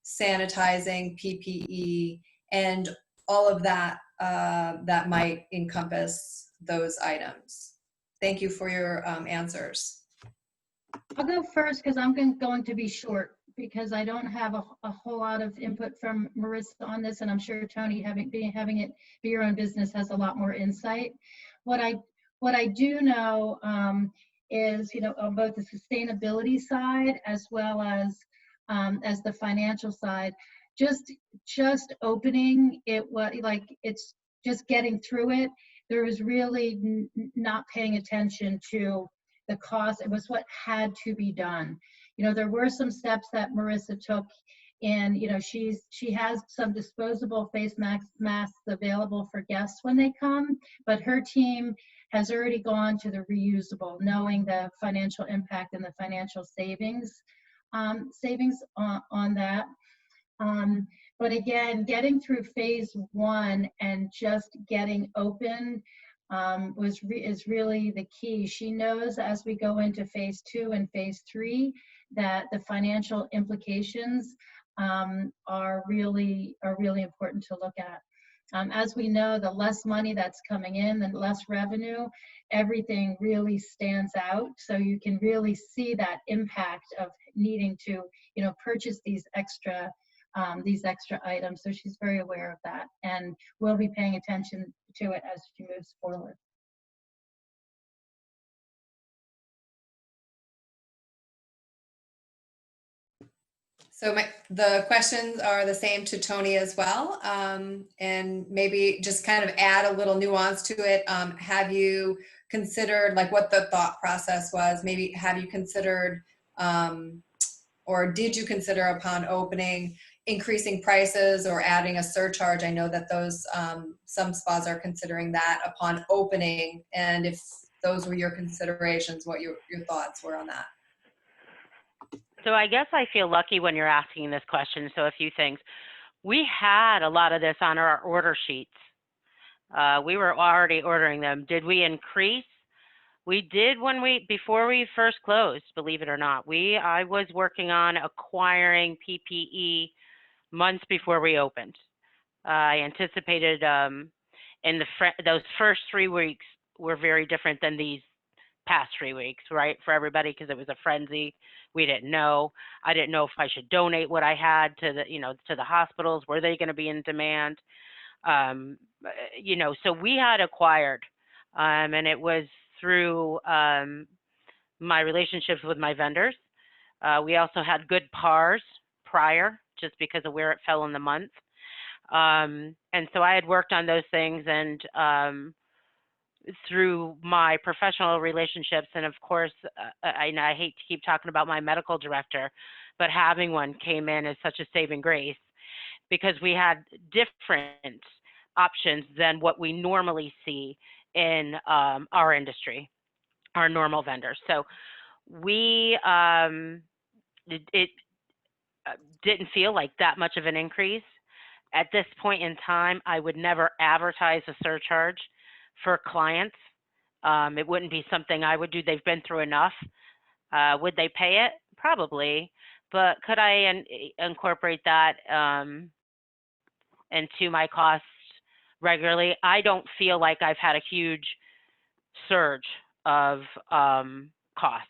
sanitizing, PPE, and all of that that might encompass those items? Thank you for your answers. I'll go first because I'm going to be short, because I don't have a whole lot of input from Marissa on this, and I'm sure Toni, having it be your own business, has a lot more insight. What I do know is, you know, on both the sustainability side as well as the financial side, just opening it, it's just getting through it. There was really not paying attention to the cost. It was what had to be done. You know, there were some steps that Marissa took, and, you know, she has some disposable face masks available for guests when they come, but her team has already gone to the reusable, knowing the financial impact and the financial savings on that. But again, getting through phase 1 and just getting open is really the key. She knows as we go into phase 2 and phase 3 that the financial implications are really important to look at. As we know, the less money that's coming in, the less revenue, everything really stands out. So you can really see that impact of needing to, purchase these extra items. So she's very aware of that, and will be paying attention to it as she moves forward. So the questions are the same to Toni as well. And maybe just kind of add a little nuance to it. Have you considered like what the thought process was? Maybe have you considered, or did you consider upon opening increasing prices or adding a surcharge? I know that those, some spas are considering that upon opening. And if those were your considerations, what your thoughts were on that? So I guess I feel lucky when you're asking this question. So a few things. We had a lot of this on our order sheets. We were already ordering them. Did we increase? We did before we first closed, believe it or not. I was working on acquiring PPE months before we opened. I anticipated those first 3 weeks were very different than these past 3 weeks, right, for everybody, because it was a frenzy. We didn't know. I didn't know if I should donate what I had to the hospitals. Were they going to be in demand? So we had acquired, and it was through my relationships with my vendors. We also had good PARs prior, just because of where it fell in the month. And so I had worked on those things, and through my professional relationships, and of course, I hate to keep talking about my medical director, but having one came in as such a saving grace, because we had different options than what we normally see in our industry, our normal vendors. So it didn't feel like that much of an increase. At this point in time, I would never advertise a surcharge for clients. It wouldn't be something I would do. They've been through enough. Would they pay it? Probably. But could I incorporate that into my costs regularly? I don't feel like I've had a huge surge of costs.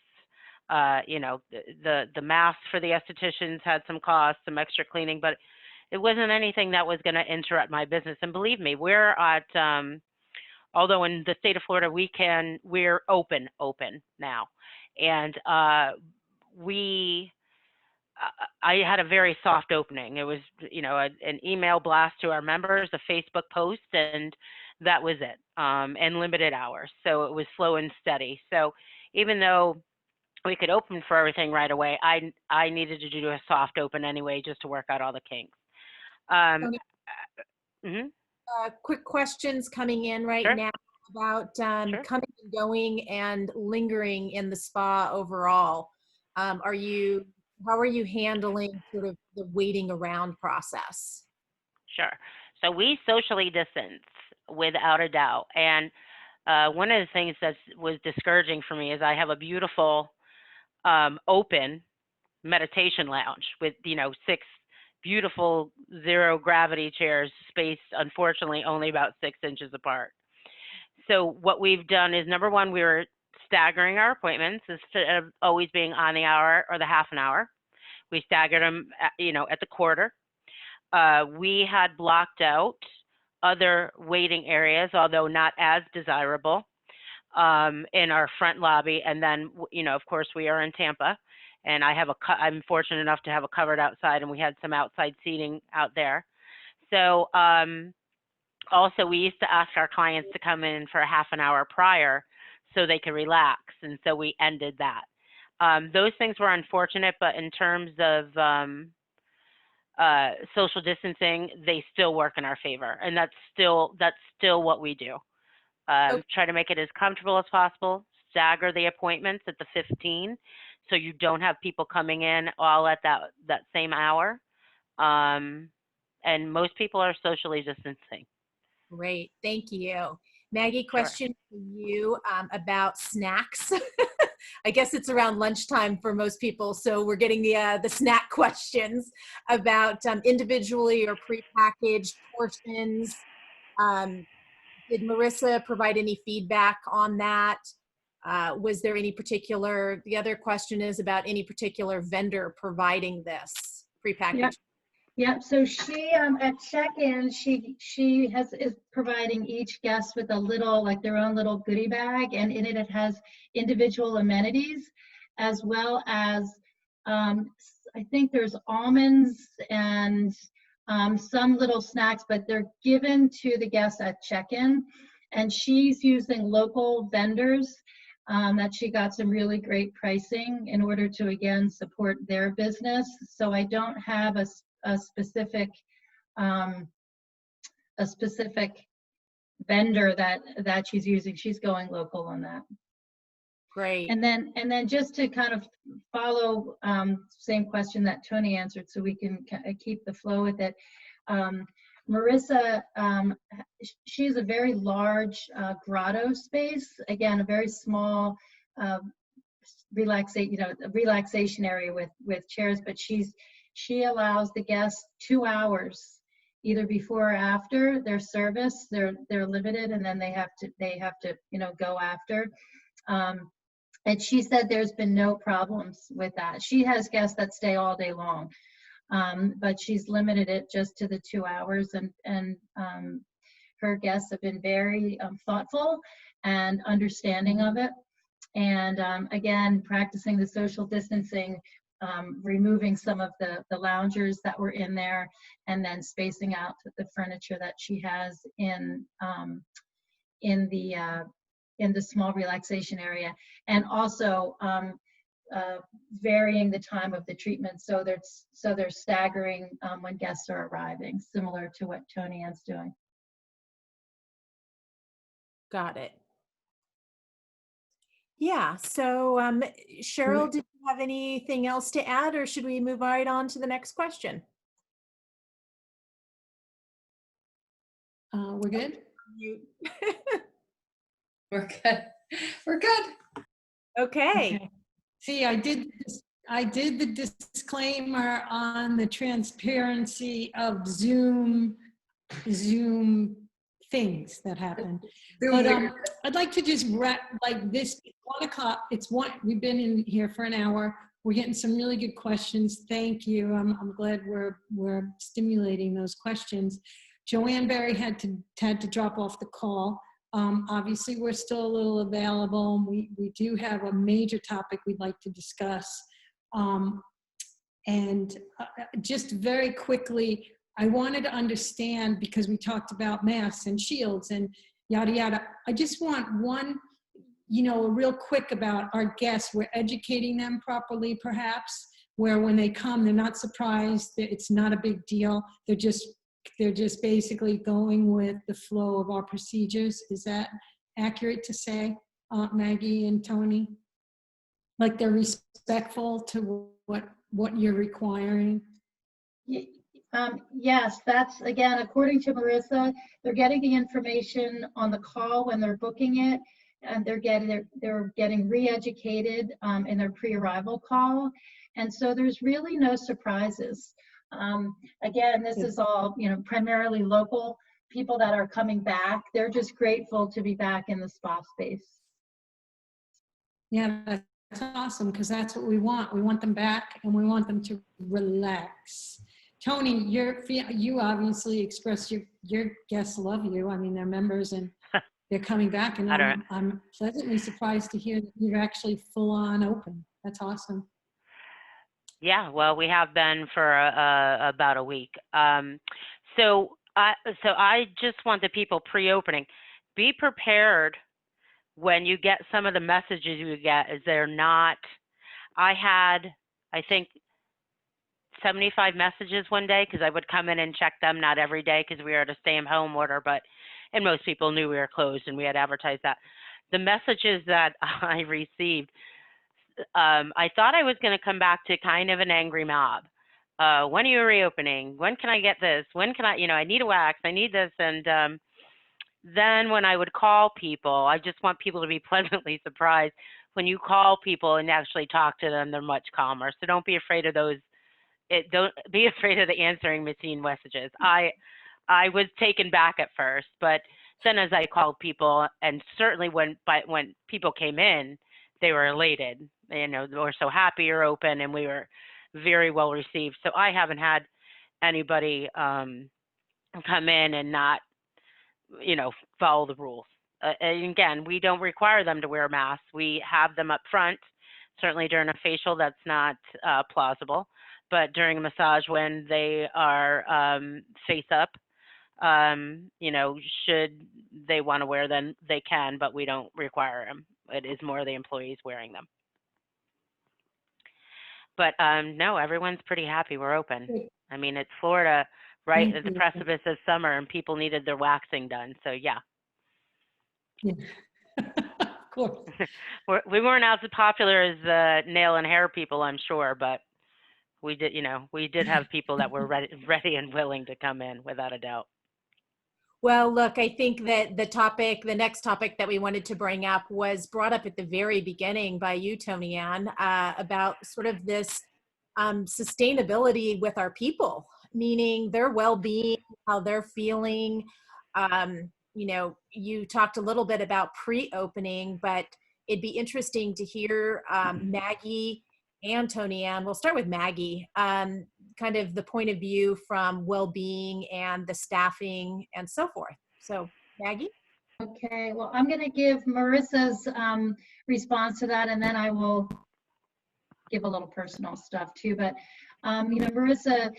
The masks for the estheticians had some costs, some extra cleaning, but it wasn't anything that was going to interrupt my business. And believe me, we're at although in the state of Florida, we're open now. And I had a very soft opening. It was, an email blast to our members, a Facebook post, and that was it, and limited hours. So it was slow and steady. So even though we could open for everything right away, I needed to do a soft open anyway, just to work out all the kinks. Quick questions coming in right Sure. now about Sure. coming and going and lingering in the spa overall. How are you handling sort of the waiting around process? Sure. So we socially distance without a doubt. And one of the things that was discouraging for me is I have a beautiful open meditation lounge with, 6 beautiful zero gravity chairs spaced, unfortunately, only about 6 inches apart. So what we've done is, number one, we were staggering our appointments instead of always being on the hour or the half an hour. We staggered them, at the quarter. We had blocked out other waiting areas, although not as desirable, in our front lobby. And then, of course, we are in Tampa, and I'm fortunate enough to have a covered outside, and we had some outside seating out there. So also, we used to ask our clients to come in for a half an hour prior so they could relax, and so we ended that. Those things were unfortunate, but in terms of social distancing, they still work in our favor, and that's still what we do. Try to make it as comfortable as possible. Stagger the appointments at the 15, so you don't have people coming in all at that same hour. And most people are socially distancing. Great, thank you. Maggie, question for you about snacks. I guess it's around lunchtime for most people, so we're getting the snack questions about individually or prepackaged portions. Did Marissa provide any feedback on that? Was there any particular, the other question is about any particular vendor providing this prepackaged? Yep. Yep. So she at check-in, she is providing each guest with a little, like their own little goodie bag, and in it it has individual amenities as well as I think there's almonds and some little snacks, but they're given to the guests at check-in, and she's using local vendors that she got some really great pricing in order to again support their business. So I don't have a specific vendor that she's using. She's going local on that. Great. And then just to kind of follow same question that Toni answered, so we can keep the flow with it. Marissa, she's a very large grotto space. Again, a very small relaxation area with chairs, but she allows the guests 2 hours either before or after their service. They're limited, and then they have to go after. And she said there's been no problems with that. She has guests that stay all day long, but she's limited it just to the 2 hours, and her guests have been very thoughtful and understanding of it. And again, practicing the social distancing, removing some of the loungers that were in there, and then spacing out the furniture that she has in the small relaxation area, and also varying the time of the treatment, so they're staggering when guests are arriving, similar to what Toni Ann's doing. Got it. Yeah, so Cheryl, did you have anything else to add, or should we move right on to the next question? We're good? We're good. We're good. Okay. See, I did the disclaimer on the transparency of Zoom things that happen. But I'd like to just wrap like this. It's 1 o'clock. We've been in here for an hour. We're getting some really good questions. Thank you. I'm glad we're stimulating those questions. Joanne Berry had to drop off the call. Obviously, we're still a little available. We do have a major topic we'd like to discuss. And just very quickly, I wanted to understand, because we talked about masks and shields and yada, yada. I just want one, a real quick about our guests. We're educating them properly, perhaps, where when they come, they're not surprised, that it's not a big deal. They're just basically going with the flow of our procedures. Is that accurate to say, Maggie and Toni? Like they're respectful to what you're requiring? Yes, that's, again, according to Marissa, they're getting the information on the call when they're booking it, and they're getting re-educated in their pre-arrival call. And so there's really no surprises. Again, this is all, primarily local people that are coming back. They're just grateful to be back in the spa space. Yeah, that's awesome, because that's what we want. We want them back, and we want them to relax. Toni, you obviously express your guests love you. I mean, they're members and they're coming back, and I'm pleasantly surprised to hear that you're actually full on open. That's awesome. Yeah, well, we have been for about a week. So I just want the people pre-opening, be prepared when you get some of the messages you get. Is they're not. I had, I think, 75 messages one day, because I would come in and check them, not every day because we were at a stay-at-home order, and most people knew we were closed and we had advertised that. The messages that I received, I thought I was going to come back to kind of an angry mob. When are you reopening? When can I get this? When can I need a wax, I need this. And then when I would call people, I just want people to be pleasantly surprised. When you call people and actually talk to them, they're much calmer. So don't be afraid of those. Don't be afraid of the answering machine messages. I was taken back at first, but then as I called people, and certainly when people came in, they were elated. They were so happy you're open, and we were very well received. So I haven't had anybody come in and not, follow the rules. And again, we don't require them to wear masks. We have them up front. Certainly during a facial, that's not plausible. But during a massage, when they are face up, should they want to wear them, they can, but we don't require them. It is more the employees wearing them. But no, everyone's pretty happy we're open. I mean, it's Florida, right Thank at the you. precipice of summer, and people needed their waxing done. So yeah. Yeah. Of course. We weren't as popular as the nail and hair people, I'm sure, but we did have people that were ready and willing to come in, without a doubt. Well, look, I think that the next topic that we wanted to bring up was brought up at the very beginning by you, Toni Ann, about sort of this sustainability with our people, meaning their well-being, how they're feeling. You talked a little bit about pre-opening, but it'd be interesting to hear Maggy and Toni Ann. We'll start with Maggy, kind of the point of view from well-being and the staffing and so forth. So Maggy? Okay, well, I'm going to give Marissa's response to that, and then I will give a little personal stuff too. But, Marissa,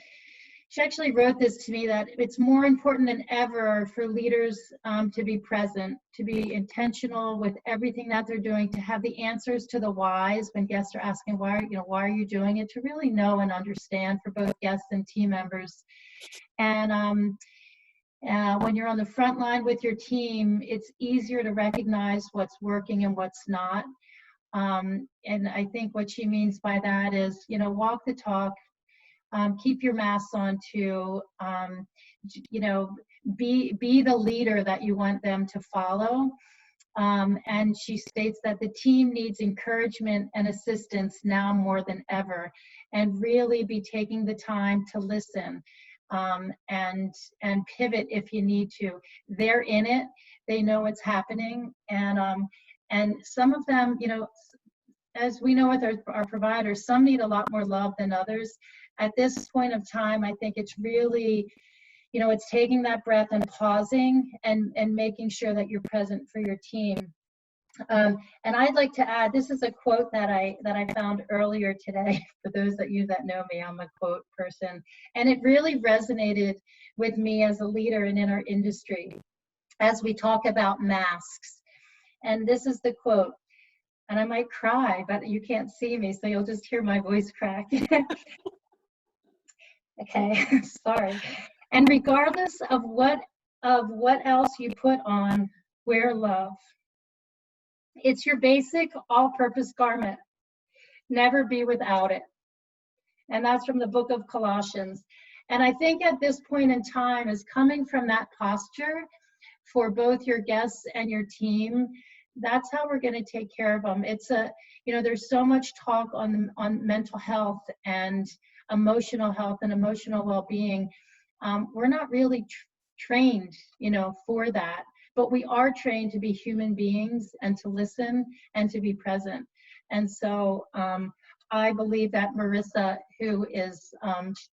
she actually wrote this to me, that it's more important than ever for leaders to be present, to be intentional with everything that they're doing, to have the answers to the whys when guests are asking why are you doing it, to really know and understand for both guests and team members. And when you're on the front line with your team, it's easier to recognize what's working and what's not. And I think what she means by that is, walk the talk. Keep your masks on too. Be the leader that you want them to follow. And she states that the team needs encouragement and assistance now more than ever, and really be taking the time to listen and pivot if you need to. They're in it. They know what's happening, and some of them, as we know with our providers, some need a lot more love than others. At this point of time, I think it's really, it's taking that breath and pausing and making sure that you're present for your team. And I'd like to add, this is a quote that I found earlier today. For those of you that know me, I'm a quote person. And it really resonated with me as a leader and in our industry as we talk about masks. And this is the quote. And I might cry, but you can't see me, so you'll just hear my voice crack. Okay, sorry. And regardless of what else you put on, wear love. It's your basic all-purpose garment. Never be without it. And that's from the book of Colossians. And I think at this point in time is coming from that posture for both your guests and your team. That's how we're going to take care of them. It's there's so much talk on mental health and emotional health and emotional well-being. We're not really trained, for that, but we are trained to be human beings and to listen and to be present. And so I believe that Marissa, who is,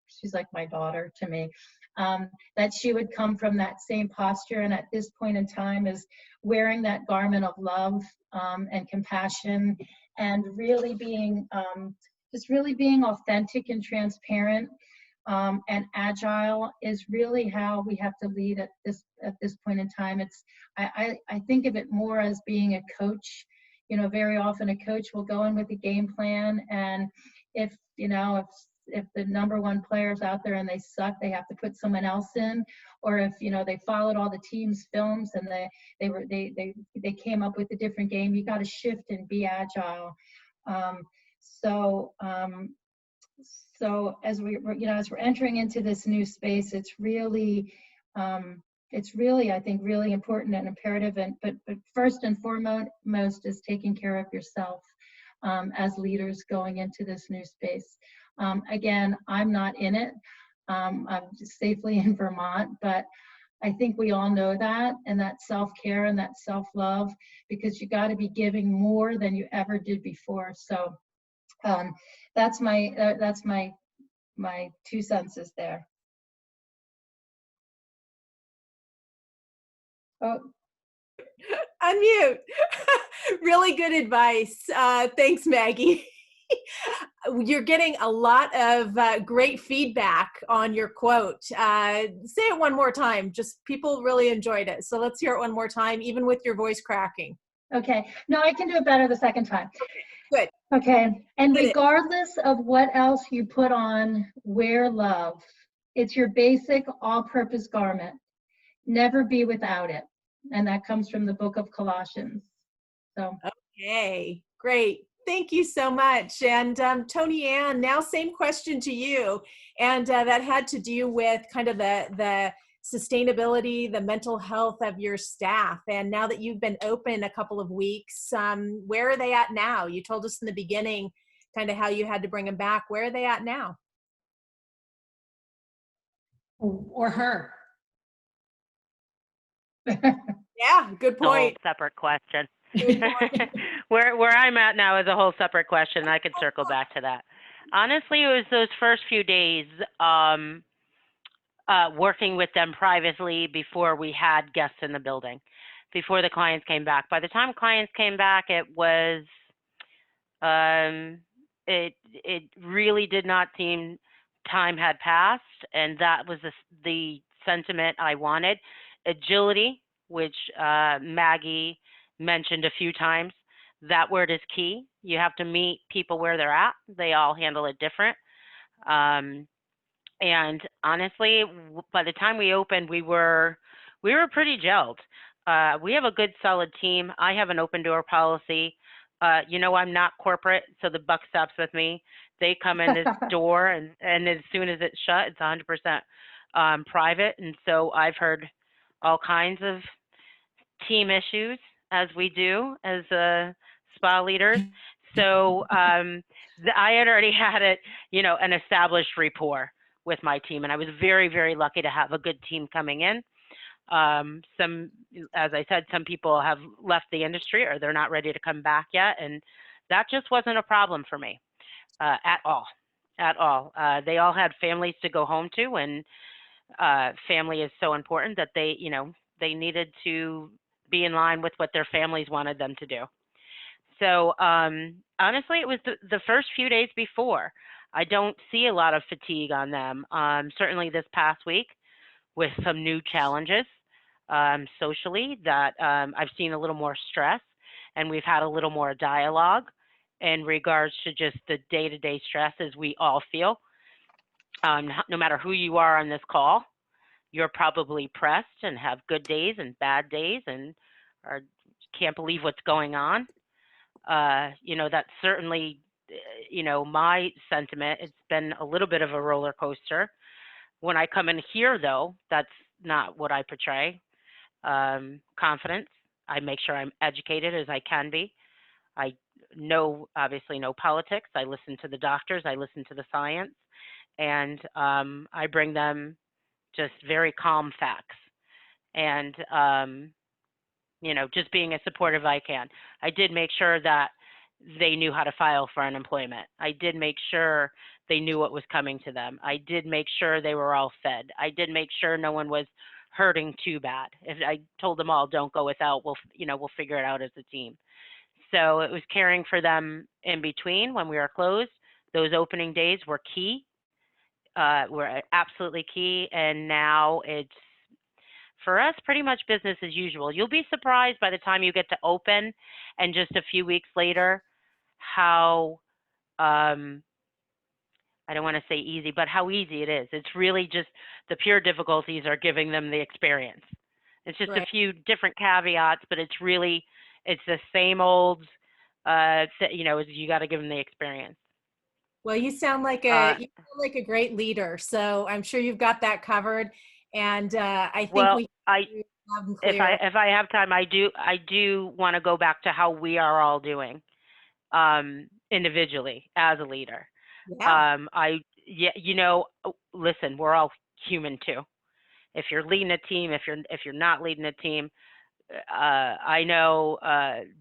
she's like my daughter to me, that she would come from that same posture, and at this point in time is wearing that garment of love and compassion, and really being just really being authentic and transparent and agile is really how we have to lead at this point in time. It's I think of it more as being a coach. Very often a coach will go in with a game plan, and if the number one player's out there and they suck, they have to put someone else in. Or if they followed all the team's films and they came up with a different game, you got to shift and be agile. So as we're entering into this new space, it's really I think really important and imperative. But first and foremost is taking care of yourself as leaders going into this new space. Again, I'm not in it. I'm just safely in Vermont, but I think we all know that, and that self-care and that self-love, because you got to be giving more than you ever did before. So that's my 2 cents there. Oh, Unmute. Really good advice. Thanks, Maggie. You're getting a lot of great feedback on your quote. Say it one more time. Just people really enjoyed it. So let's hear it one more time, even with your voice cracking. okay. No, I can do it better the second time. Good. Okay. And regardless of what else you put on, wear love. It's your basic all-purpose garment. Never be without it. And that comes from the book of Colossians. So. Okay, great. Thank you so much. And Toni Ann, now same question to you. And that had to do with kind of the sustainability, the mental health of your staff. And now that you've been open a couple of weeks, where are they at now? You told us in the beginning kind of how you had to bring them back. Where are they at now? Or her. Yeah, good A whole point. separate question. Good point. Where I'm at now is a whole separate question. I could circle back to that. Honestly, it was those first few days working with them privately before we had guests in the building, before the clients came back. By the time clients came back, it was it really did not seem time had passed, and that was the sentiment I wanted. Agility, which Maggie mentioned a few times, that word is key. You have to meet people where they're at. They all handle it different. And honestly, by the time we opened, we were pretty gelled. We have a good, solid team. I have an open door policy. I'm not corporate, so the buck stops with me. They come in this door, and as soon as it's shut, it's 100% private. And so I've heard all kinds of team issues, as we do as spa leaders. So I had already had an established rapport with my team, and I was very, very lucky to have a good team coming in. As I said, some people have left the industry or they're not ready to come back yet, and that just wasn't a problem for me at all. They all had families to go home to, and family is so important that they needed to be in line with what their families wanted them to do. So honestly, it was the first few days before. I don't see a lot of fatigue on them. Certainly this past week with some new challenges socially that I've seen a little more stress, and we've had a little more dialogue in regards to just the day-to-day stresses we all feel. No matter who you are on this call, you're probably pressed and have good days and bad days and can't believe what's going on. That's certainly, my sentiment. It's been a little bit of a roller coaster. When I come in here, though, that's not what I portray. Confidence. I make sure I'm educated as I can be. I obviously know politics. I listen to the doctors. I listen to the science. And I bring them just very calm facts. And, just being as supportive I can. I did make sure that they knew how to file for unemployment. I did make sure they knew what was coming to them. I did make sure they were all fed. I did make sure no one was hurting too bad. If I told them all, don't go without, we'll figure it out as a team. So it was caring for them in between when we were closed. Those opening days were key, were absolutely key. And now it's, for us, pretty much business as usual. You'll be surprised by the time you get to open and just a few weeks later how, I don't want to say easy, but how easy it is. It's really just the pure difficulties are giving them the experience. It's just Right. a few different caveats, but it's the same old, you got to give them the experience. Well, you sound like a great leader, so I'm sure you've got that covered. And I think have them clear. If I have time, I do want to go back to how we are all doing individually as a leader. Yeah. yeah, you know, listen, we're all human too. If you're leading a team, if you're not leading a team, I know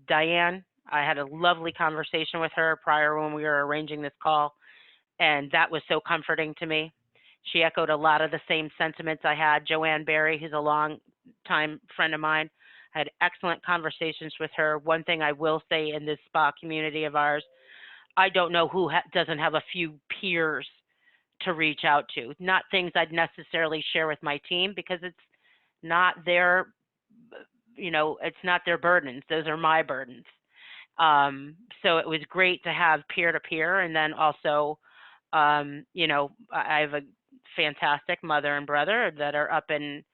Diane. I had a lovely conversation with her prior when we were arranging this call, and that was so comforting to me. She echoed a lot of the same sentiments I had. Joanne Berry, who's a long time friend of mine, I had excellent conversations with her. One thing I will say in this spa community of ours, I don't know who doesn't have a few peers to reach out to. Not things I'd necessarily share with my team because it's not their, it's not their burdens. Those are my burdens. So it was great to have peer to peer. And then also, I have a fantastic mother and brother that are up in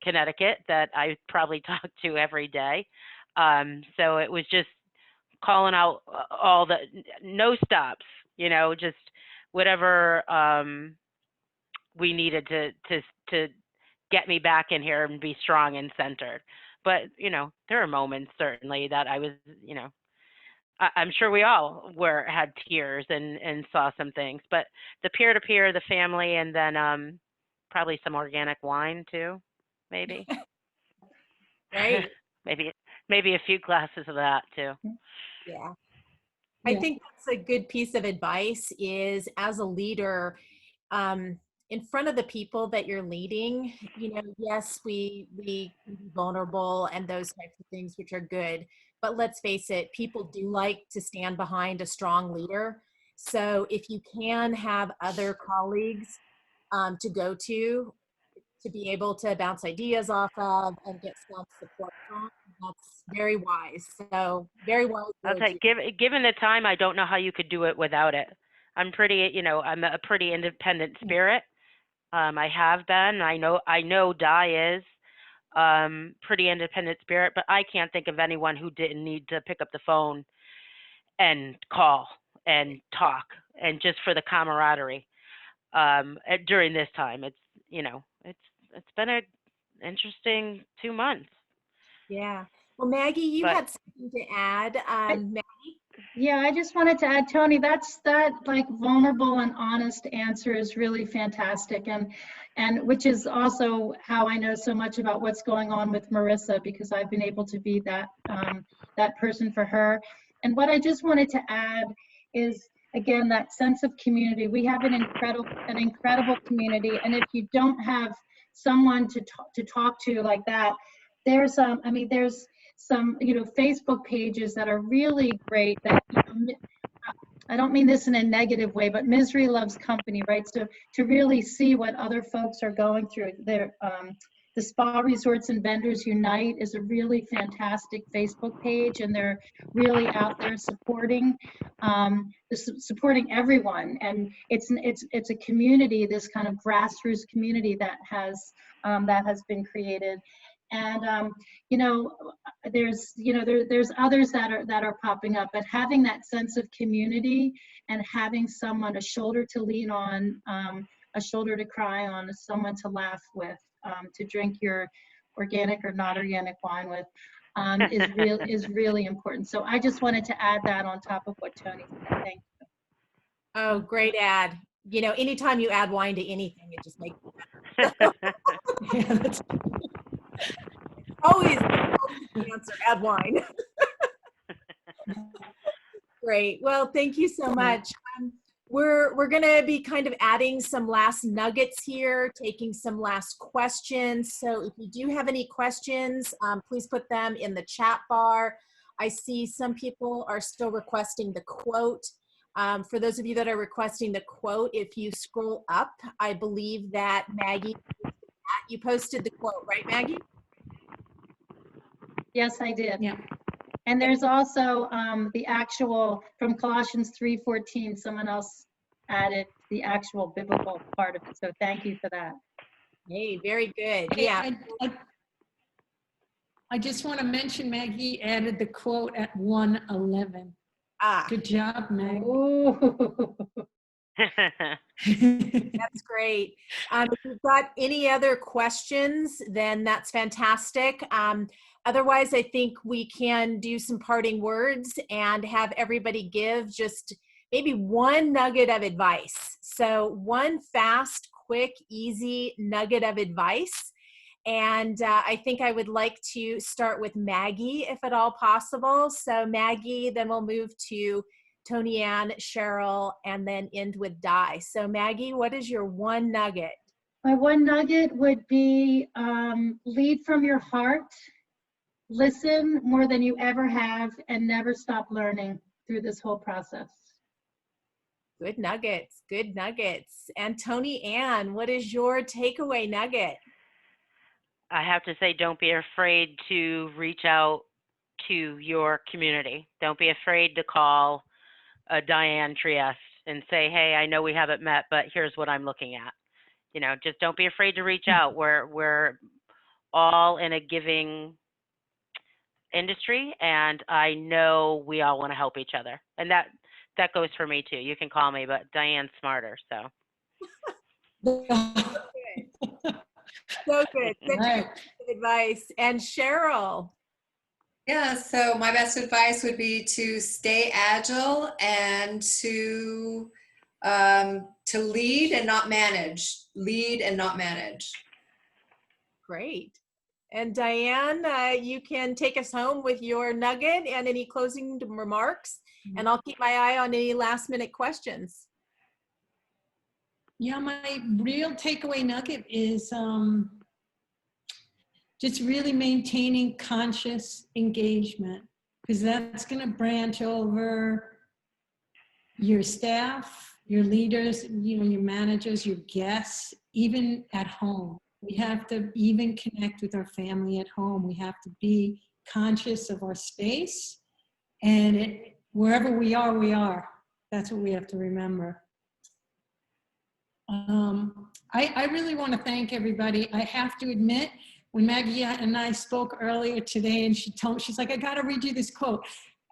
Connecticut that I probably talk to every day. So it was just calling out all the no stops, just whatever we needed to get me back in here and be strong and centered. But, there are moments certainly that I was, I'm sure we all had tears and saw some things, but the peer-to-peer, the family, and then probably some organic wine too, maybe. Right. maybe a few glasses of that too. Yeah. I think that's a good piece of advice is as a leader, in front of the people that you're leading, yes, we can be vulnerable and those types of things, which are good. But let's face it, people do like to stand behind a strong leader. So if you can have other colleagues to go to be able to bounce ideas off of and get some support from, that's very wise. So very wise. I'll tell you, given the time, I don't know how you could do it without it. I'm I'm a pretty independent spirit. I have been. I know Di is pretty independent spirit, but I can't think of anyone who didn't need to pick up the phone and call and talk and just for the camaraderie during this time. It's it's been an interesting 2 months. Yeah. Well, Maggie, you had something to add. Maggie? Yeah, I just wanted to add, Toni, that like vulnerable and honest answer is really fantastic, and which is also how I know so much about what's going on with Marissa, because I've been able to be that that person for her. And what I just wanted to add is, again, that sense of community. We have an incredible community, and if you don't have someone to talk to like that, there's there's some Facebook pages that are really great that I don't mean this in a negative way, but misery loves company, right? So to really see what other folks are going through, the Spa Resorts and Vendors Unite is a really fantastic Facebook page, and they're really out there supporting everyone. And it's a community, this kind of grassroots community that has been created. And there's others that are popping up, but having that sense of community and having someone, a shoulder to lean on, a shoulder to cry on, someone to laugh with, to drink your organic or not organic wine with, is really important. So I just wanted to add that on top of what Toni said. Thank you. Oh, great ad. Anytime you add wine to anything, it just makes it better. Always the answer, add wine. Great. Well, thank you so much. We're going to be kind of adding some last nuggets here, taking some last questions. So if you do have any questions, please put them in the chat bar. I see some people are still requesting the quote. For those of you that are requesting the quote, if you scroll up, I believe that Maggie, you posted the quote, right, Maggie? Yes, I did. Yeah. And there's also the actual, from Colossians 3:14, someone else added the actual biblical part of it. So thank you for that. Hey, very good. Yeah. I just want to mention Maggie added the quote at 1:11. Good job, Maggie. That's great. If you've got any other questions, then that's fantastic. Otherwise, I think we can do some parting words and have everybody give just maybe one nugget of advice. So one fast, quick, easy nugget of advice. And I think I would like to start with Maggie, if at all possible. So Maggie, then we'll move to Toni Ann, Cheryl, and then end with Di. So Maggie, what is your one nugget? My one nugget would be lead from your heart, listen more than you ever have, and never stop learning through this whole process. Good nuggets, good nuggets. And Toni Ann, what is your takeaway nugget? I have to say, don't be afraid to reach out to your community. Don't be afraid to call Diane Trieste and say, hey, I know we haven't met, but here's what I'm looking at. You know, just don't be afraid to reach out. We're all in a giving industry, and I know we all want to help each other. And that goes for me too. You can call me, but Diane's smarter, so. So good. Good Right. advice. And Cheryl. Yeah, so my best advice would be to stay agile and to lead and not manage. Lead and not manage. Great. And Diane, you can take us home with your nugget and any closing remarks. And I'll keep my eye on any last minute questions. Yeah, my real takeaway nugget is just really maintaining conscious engagement, because that's going to branch over your staff, your leaders, you know, your managers, your guests, even at home. We have to even connect with our family at home. We have to be conscious of our space, and wherever we are, we are. That's what we have to remember. I really want to thank everybody. I have to admit, when Maggie and I spoke earlier today, and she's like, I got to read you this quote.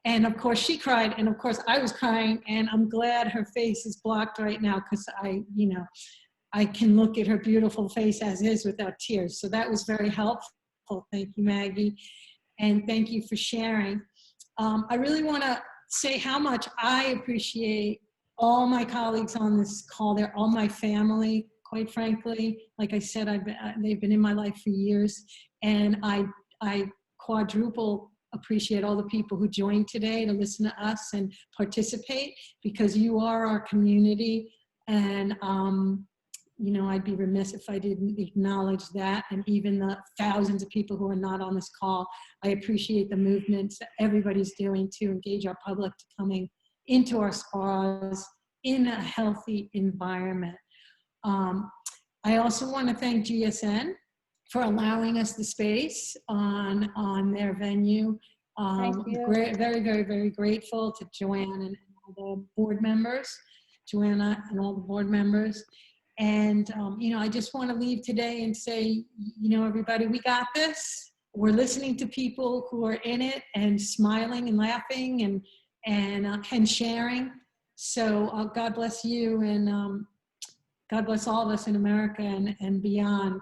And of course she cried, and of course I was crying, and I'm glad her face is blocked right now, because I can look at her beautiful face as is without tears. So that was very helpful. Thank you, Maggie. And thank you for sharing. I really want to say how much I appreciate all my colleagues on this call. They're all my family, quite frankly. Like I said, they've been in my life for years. And I quadruple appreciate all the people who joined today to listen to us and participate, because you are our community. And you know, I'd be remiss if I didn't acknowledge that, and even the thousands of people who are not on this call. I appreciate the movements that everybody's doing to engage our public to coming into our spas in a healthy environment. I also want to thank GSN for allowing us the space on their venue. Thank you. Very, very, very grateful to Joanne and all the board members, Joanna and all the board members. And, you know, I just want to leave today and say, you know, everybody, we got this. We're listening to people who are in it and smiling and laughing and sharing. So God bless you, and God bless all of us in America and beyond.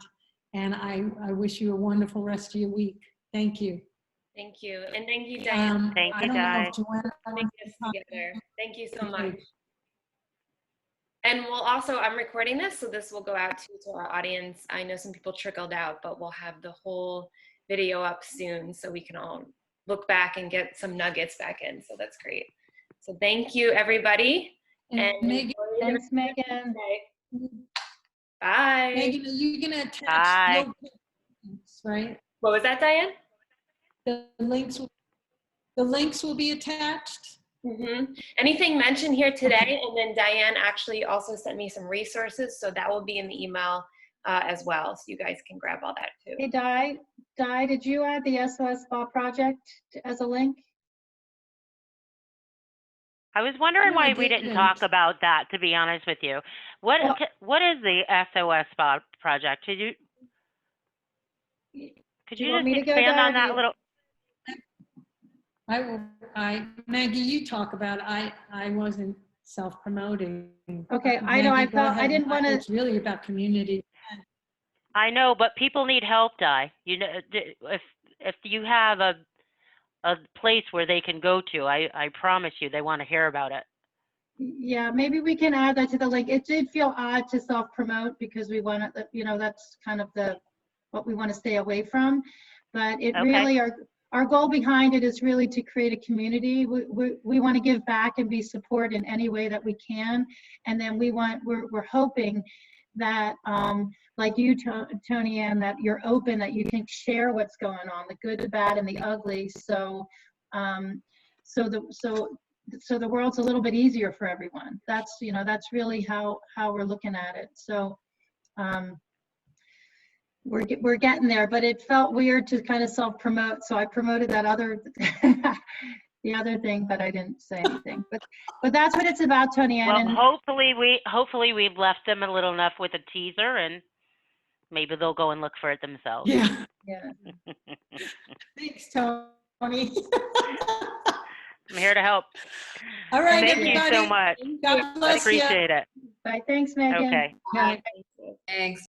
And I wish you a wonderful rest of your week. Thank you. Thank you. And thank you, Diane. Thank you, I don't know if Di. Joanna Putting wants to this talk. together. Thank you so Okay. much. And we'll also, I'm recording this, so this will go out to our audience. I know some people trickled out, but we'll have the whole video up soon so we can all look back and get some nuggets back in. So that's great. So thank you, everybody. And Megan, Thanks, Megan. Bye. Megan, are you going to attach Bye. your links, right? What was that, Diane? The links will be attached. Anything mentioned here today, and then Diane actually also sent me some resources, so that will be in the email as well, so you guys can grab all that too. Hey, Di, did you add the SOS Spa project as a link? I was wondering No, I why we didn't didn't. talk about that, to be honest with you. What is the SOS Spa project? Could you You just want me to go, expand Di, on or that do a little? Maggie, you talk about it. I wasn't self-promoting. Okay, I know, Maggie, go ahead. I didn't want to. It's really about community. I know, but people need help, Di. You know, if you have a place where they can go to, I promise you they want to hear about it. Yeah, maybe we can add that to the link. It did feel odd to self-promote because we want to, you know, that's kind of what we want to stay away from. But it Okay. really, our goal behind it is really to create a community. We want to give back and be support in any way that we can. And then we're hoping that, like you, Toni Ann, that you're open, that you can share what's going on, the good, the bad, and the ugly. So the world's a little bit easier for everyone. That's, you know, that's really how we're looking at it. So we're getting there, but it felt weird to kind of self-promote. So I promoted that other, the other thing, but I didn't say anything. But that's what it's about, Toni Ann. Well, And hopefully we've left them a little enough with a teaser, and maybe they'll go and look for it themselves. Yeah. yeah. Thanks, Toni. I'm here to help. All right, Thank you everybody. so much. God bless you. Appreciate it. Bye. Thanks, Megan. Okay. Bye. Thanks.